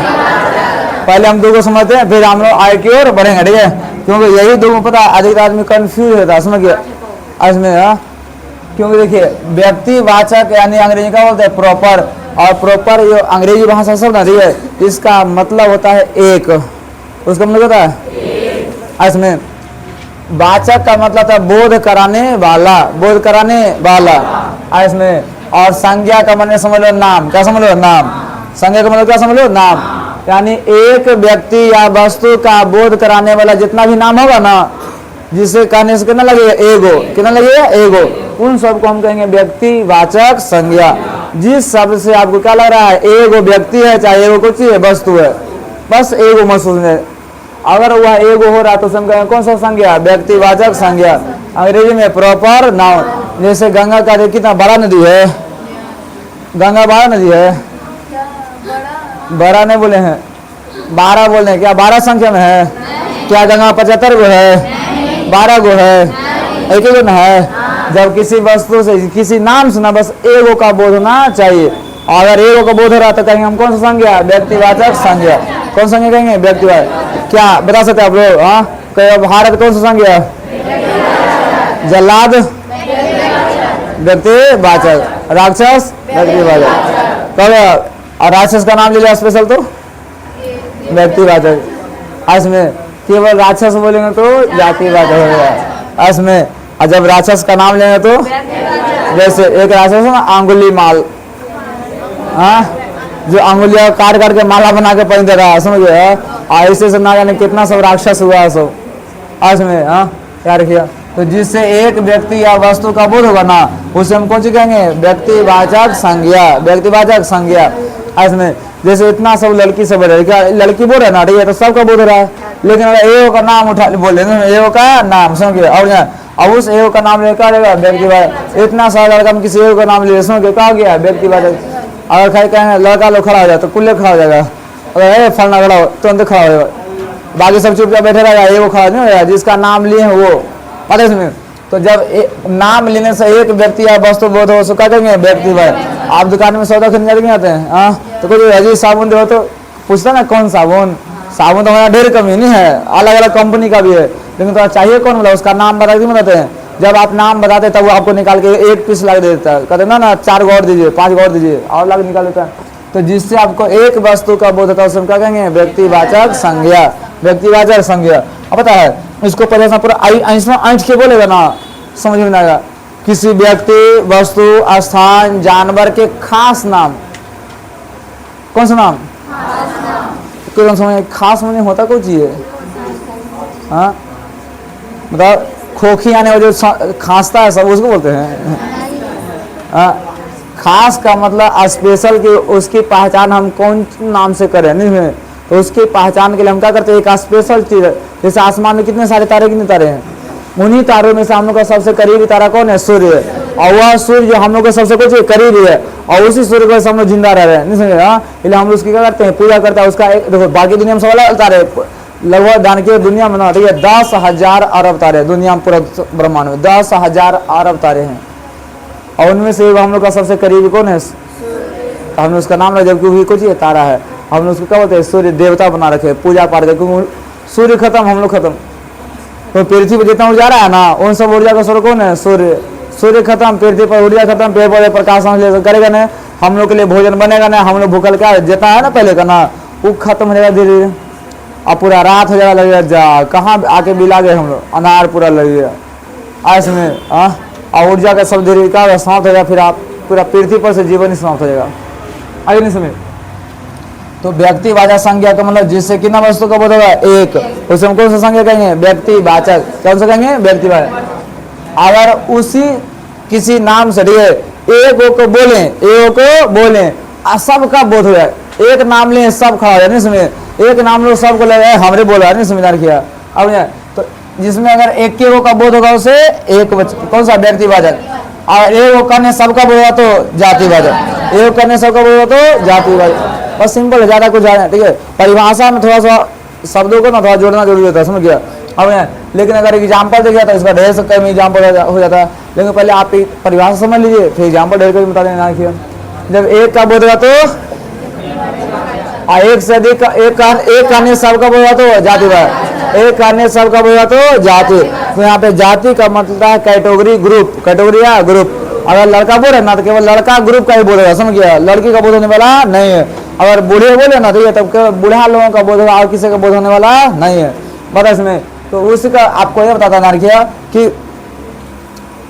पहले हम दो को समझते हैं, फिर हम लोग आगे की ओर बढ़ेंगे, ठीक है, क्योंकि यही दो पता है अधिक आदमी कंफ्यूज होता है, समझ गया इसमें। क्योंकि देखिए व्यक्तिवाचक यानी अंग्रेजी का बोलते हैं प्रॉपर, और प्रॉपर ये अंग्रेजी भाषा शब्द है, ठीक है, इसका मतलब होता है एक। उसका मतलब होता है इसमें वाचक का मतलब था बोध कराने वाला, बोध कराने वाला। और इसमें और संज्ञा का मतलब समझ लो नाम, क्या समझ लो नाम, संज्ञा का मतलब क्या समझ लो नाम, यानी एक व्यक्ति या वस्तु का बोध कराने वाला जितना भी नाम होगा ना, जिसे कहने से कितना लगेगा एगो, कितना लगेगा एगो, उन सबको हम कहेंगे व्यक्ति वाचक संज्ञा। जिस शब्द से आपको क्या लग रहा है एगो व्यक्ति है, चाहे एगो कुछ है वस्तु है, बस एगो महसूस है, अगर वह एगो हो रहा है तो हम कहेंगे कौन सा संज्ञा, व्यक्तिवाचक संज्ञा। अंग्रेजी में प्रॉपर नाउन। जैसे गंगा का कितना बड़ा नदी है, गंगा बड़ा नदी है, बड़ा नहीं बोले हैं, 12 बोले हैं, क्या 12 संख्या में है, क्या गंगा 75 गो है, 12 गो है, एक ही गो ना है। जब किसी वस्तु से किसी नाम से ना बस एगो का बोध होना चाहिए, और अगर एगो का बोध हो रहा तो कहेंगे हम कौन सा संज्ञा, व्यक्तिवाचक संज्ञा। कौन संज्ञा कहेंगे, व्यक्तिवाचक। क्या बता सकते आप लोग, हाँ भारत कौन सा संज्ञा, जल्लाद व्यक्तिवाचक, राक्षस व्यक्तिवाचक। कब और राक्षस का नाम ले लिया स्पेशल तो व्यक्तिवाचक, इसमें केवल राक्षस बोलेंगे तो जातिवाचक हो गया। इसमें और जब राक्षस का नाम लेंगे तो जैसे एक राक्षस है ना अंगुली माल, हाँ जो अंगुलियां काट काट के माला बना के पहन दे रहा है, समझ गए। ऐसे से ना जाने कितना सब राक्षस हुआ है सब इसमें, हाँ क्या रखिए। तो जिससे एक व्यक्ति या वस्तु का बोध होगा ना उसे हम कौन सी कहेंगे, व्यक्तिवाचक संज्ञा, व्यक्तिवाचक संज्ञा। इसमें जैसे इतना सब लड़की सब क्या लड़की बोल रहा है ना, ठीक है तो सबका बोध हो रहा है, लेकिन अगर एगो का नाम उठा बोले एगो का नाम समझिए, और अब उस एगो का नाम लेकर व्यक्तिवाचक। इतना सारा लड़का में किसी एगो का नाम ले समझ कहा गया व्यक्तिवाचक। अगर खाई कहेंगे लड़का लोग खड़ा हो जाए तो कुल्ले खड़ा हो जाएगा, अगर फलना खड़ा हो तुरंत खड़ा हो जाएगा, बाकी सब चुपचाप बैठे रहेगा, एगो खड़ा नहीं हो जाएगा जिसका नाम लिए हैं वो, पता है। तो जब नाम लेने से एक व्यक्ति या वस्तु बोध हो उसको क्या कहेंगे, व्यक्तिवाचक। आप दुकान में सौदा खरीदने नहीं आते हैं, हाँ तो कोई अजीब साबुन दो तो पूछता ना कौन साबुन, साबुन तो हमारा ढेर कमी नहीं है, अलग अलग कंपनी का भी है, लेकिन तो चाहिए कौन बोला उसका नाम बता के बताते हैं। जब आप नाम बताते तब वो आपको निकाल के एक पीस ला देता है, कहते ना 4 गौर दीजिए, 5 गौर दीजिए, और लाख निकाल देता है। तो जिससे आपको एक वस्तु का बोध होता है उसमें क्या कहेंगे, व्यक्तिवाचक संज्ञा, व्यक्तिवाचक संज्ञा। अब पता है इसको पहले पूरा ऐंठ के बोलेगा ना समझ में आएगा। किसी व्यक्ति वस्तु स्थान जानवर के खास नाम, कौन सा नाम, कौन समझ खास में होता कोई चीज है, हाँ मतलब खोखी आने जो खांसता है सब उसको बोलते हैं, हाँ खास का मतलब स्पेशल की उसकी पहचान हम कौन नाम से करें नहीं, तो उसकी पहचान के लिए हम क्या करते हैं एक स्पेशल चीज। जैसे आसमान में कितने सारे तारे, कितने तारे हैं, उन्हीं तारों में से हम लोग का सबसे करीबी तारा कौन है, सूर्य है, और वह सूर्य जो हम लोग के सबसे कुछ करीबी है, और उसी सूर्य को हम लोग जिंदा रह रहे हैं नहीं समझे, हाँ इसलिए हम लोग उसकी क्या करते हैं पूजा करते हैं उसका। देखो बाकी दुनिया में सब तारे लगभग दान की दुनिया में ना, ठीक है 10,000 अरब तारे दुनिया में, पूरा ब्रह्मांड में 10,000 अरब तारे हैं, और उनमें से हम लोग का सबसे करीबी कौन है, तो हमने उसका नाम जबकि वही कुछ ये तारा है, हमने उसको क्या बोलते हैं सूर्य देवता बना रखे, पूजा पाठ करके, क्योंकि सूर्य खत्म हम लोग खत्म। तो पृथ्वी पर जितना ऊर्जा रहा है ना उन सब ऊर्जा का स्रोत कौन है, सूर्य। सूर्य खत्म, पृथ्वी पर ऊर्जा खत्म, पेड़ पौधे प्रकाश करेगा ना, हम लोग के लिए भोजन बनेगा ना, हम लोग भूखल क्या जितना है ना पहले का ना वो खत्म हो जाएगा धीरे धीरे, अब पूरा रात हो जाएगा, लगेगा जा कहाँ आके बिला गए हम लोग, अनार पूरा लगेगा इसमें, हाँ और ऊर्जा का सब धीरे क्या समाप्त हो जाएगा, फिर आप पूरा पृथ्वी पर से जीवन ही समाप्त हो जाएगा। आगे नहीं समझ। तो व्यक्तिवाचक संज्ञा का मतलब जिससे कितना वस्तु का बोध होगा, एक, उसे हम कौन सा संज्ञा कहेंगे, व्यक्तिवाचक। कौन सा कहेंगे, व्यक्तिवाचक। अगर उसी किसी नाम से एक को बोले सबका बोध हो जाए, एक नाम ले सब खड़ा हो जाए नहीं समझे, एक नाम लो सबको लगे हमरे बोला नहीं समझदार किया। अब तो जिसमें अगर एक के का बोध होगा उसे एक कौन सा, व्यक्तिवाचक। और एक करने सबका बोध होगा तो जातिवाचक, एक करने सबका बोध होगा तो जातिवाचक। बस सिंपल है, ज्यादा कुछ ज्यादा, ठीक है। परिभाषा में थोड़ा सा शब्दों को ना थोड़ा जोड़ना जरूरी होता है, समझ गया। अब लेकिन अगर एग्जाम्पल देखिए तो इसका ढेर से कम एग्जाम्पल हो जाता है, लेकिन पहले आप परिभाषा समझ लीजिए फिर एग्जाम्पल ढेर कर बता देना। जब एक का बोध होगा तो एक से अधिक, एक करने सबका बोध होगा तो जातिवाचक, एक करने सबका बोध होगा तो जाति। तो यहाँ पे जाति का मतलब है कैटेगरी, ग्रुप, कैटेगरी या ग्रुप। अगर लड़का बोले ना तो केवल लड़का ग्रुप का ही बोलेगा, समझ गया, लड़की का बोध होने वाला नहीं है। अगर बूढ़े बोले ना तो ये तब केवल बूढ़ा लोगों का बोध होगा और किसी का बोध होने वाला नहीं है। बता इसमें तो उसका आपको यह बताता ध्यान किया कि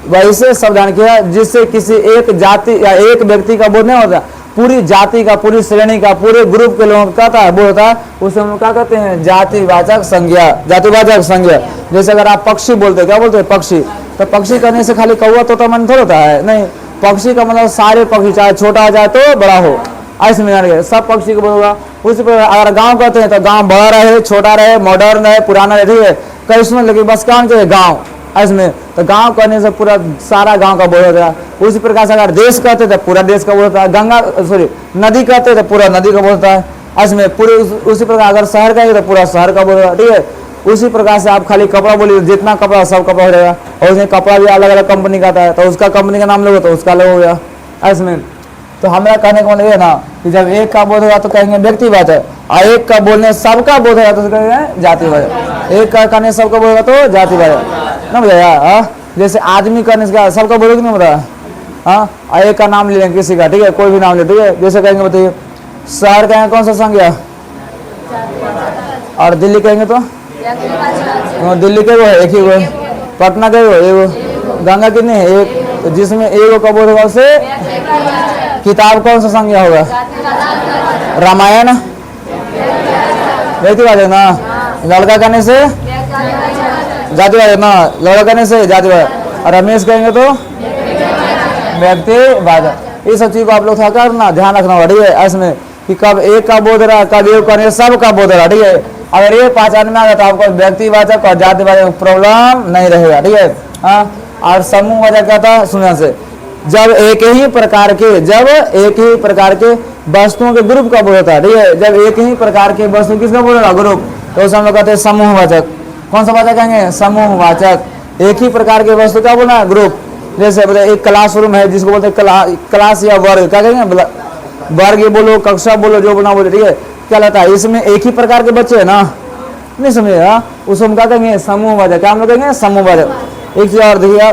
वैसे शब्द ध्यान किया जिससे किसी एक जाति या एक व्यक्ति का बोध नहीं होता, पूरी जाति का, पूरी श्रेणी का, पूरे ग्रुप के लोगों का कहता है बोध होता है, उसे हम क्या कहते हैं? जातिवाचक संज्ञा। जातिवाचक संज्ञा। जैसे अगर आप पक्षी बोलते, क्या बोलते हैं? पक्षी। तो पक्षी करने से खाली कौवा तोता मन थोड़ा होता है, नहीं। पक्षी का मतलब सारे पक्षी, चाहे छोटा जाए तो बड़ा हो, ऐसे में सब पक्षी को बोलेगा। उसी पर अगर गांव कहते हैं तो गांव बड़ा रहे, छोटा रहे, मॉडर्न रहे, पुराना रहे, ठीक है, कई उसमें, लेकिन बस क्या चाहिए? गांव। इसमें तो गांव कहने से पूरा सारा गांव का बोध होता है। उसी प्रकार से अगर देश कहते तो पूरा देश का बोध होता है। गंगा सॉरी नदी कहते तो पूरा नदी का बोध होता है। इसमें पूरे उसी प्रकार अगर शहर कहेंगे तो पूरा शहर का बोध होता है, ठीक है। उसी प्रकार से आप खाली कपड़ा बोलिए, जितना कपड़ा सब कपड़ा हो जाएगा। और उसमें कपड़ा भी अलग अलग कंपनी का आता है, तो उसका कंपनी का नाम लोगे तो उसका अलग हो गया। इसमें तो हमारा कहने का मतलब ये ना कि जब एक का बोध होगा तो कहेंगे व्यक्तिवाचक, और एक का बोलने सबका बोध होगा तो कहेंगे जातिवाचक। एक का कहने सबका बोध होगा तो जातिवाचक ना बताया। जैसे आदमी करने से सबका बोध नहीं बताया, हाँ। एक का नाम ले लेंगे किसी का, ठीक है, कोई भी नाम ले, ठीक है। जैसे कहेंगे बताइए शहर कहेंगे कौन सा संज्ञा, और दिल्ली कहेंगे तो दिल्ली के वो है एक ही वो, पटना के वो एक, गंगा कितनी है? एक। तो जिसमें एक का बोध होगा उसे किताब कौन सा संज्ञा होगा? रामायण। व्यक्तिवाचक ना। लड़का करने से जातिवाचक ना, लड़का करने से जातिवाचक, और रमेश कहेंगे तो व्यक्तिवाचक। ये सब चीज को आप लोग था करना ध्यान रखना होगा, ठीक है। इसमें कि कब एक का बोध रहा, कब एक करने सब का बोध रहा, ठीक है। अगर ये पहचान में आ गया तो आपको व्यक्तिवाचक और जातिवाचक प्रॉब्लम नहीं रहेगा, ठीक है, हाँ। और समूहवाचक क्या था? सुनने से जब एक ही प्रकार के वस्तुओं के ग्रुप का बोध होता है, ठीक है। जब एक ही प्रकार के वस्तु किसका बोध होगा? ग्रुप। तो उसे हम लोग कहते हैं समूहवाचक। कौन सा वाचक कहेंगे? समूहवाचक। एक ही प्रकार के वस्तु क्या बोलना है? ग्रुप। जैसे एक क्लासरूम है जिसको बोलते हैं क्लास या वर्ग, क्या कहेंगे? वर्ग बोलो, कक्षा बोलो, जो बोलना बोलो, ठीक है। क्या लगता है? इसमें एक ही प्रकार के बच्चे है ना, नहीं समझे? उसको हम क्या कहेंगे? समूहवाचक। क्या हम लोग कहेंगे? समूहवाचक। एक चीज और देखिए,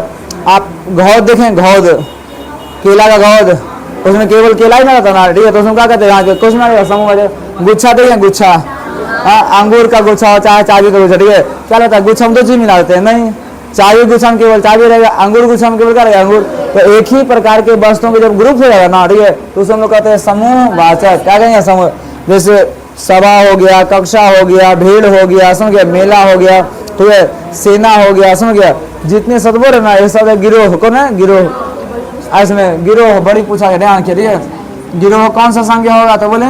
आप घौद देखें, घौद, केला का घौद, उसमें केवल केला ही ना रहता ना, ठीक है। तो उसमें क्या कहते हैं? कुछ ना समूहवाचक। गुच्छा देखें, गुच्छा, अंगूर का गुच्छा हो चाहे चाबी का गुच्छा, ठीक है। क्या लगता है? गुच्छा हम दो चीज मिला देते हैं, नहीं। चाबी गुच्छा में केवल चाबी रहेगा, अंगूर गुच्छा में केवल क्या रहेगा? अंगूर। तो एक ही प्रकार के वस्तुओं के जब ग्रुप हो जाएगा ना, ठीक है, तो उसे हम लोग कहते हैं समूहवाचक। क्या कहेंगे? समूह। जैसे सभा हो गया, कक्षा हो गया, भीड़ हो गया, समझ गया, मेला हो गया, ठीक है, सेना हो गया, समझ गया। जितने सदवर है ना ये सब गिरोह। कौन है? गिरोह। इसमें गिरोह बड़ी पूछा गया, ध्यान रखिए, ठीक है। गिरोह कौन सा संज्ञा होगा? तो बोले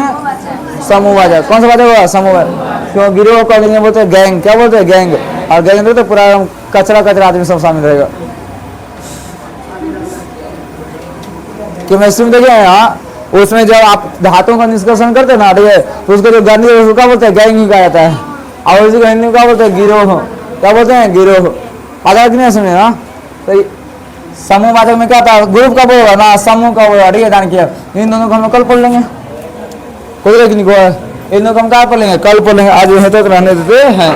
समूहवाचक। कौन सा वाचक होगा? समूहवाचक। क्यों? गिरोह का लेंगे बोलते हैं गैंग। क्या बोलते हैं? गैंग। और गैंग तो पूरा कचरा आदमी सब शामिल रहेगा। केमिस्ट्री में देखिए, हाँ, उसमें जब आप धातुओं का निष्कर्षण करते हैं ना, ठीक है, तो उसको जो गंदी है उसको क्या बोलते हैं? गैंग ही कहा जाता है। और उसी को हिंदी में क्या बोलते हैं? गिरोह। क्या बोलते हैं? गिरोह। पता है कि नहीं इसमें? हाँ, तो समूहवाचक में क्या था? ग्रुप का बोल ना, समूह का बोल, ठीक है, ध्यान किया। इन दोनों को हम कल पढ़ लेंगे, कोई नहीं को, इन दोनों को हम क्या पढ़ लेंगे? कल पढ़ लेंगे। आज यहीं तक रहने देते हैं।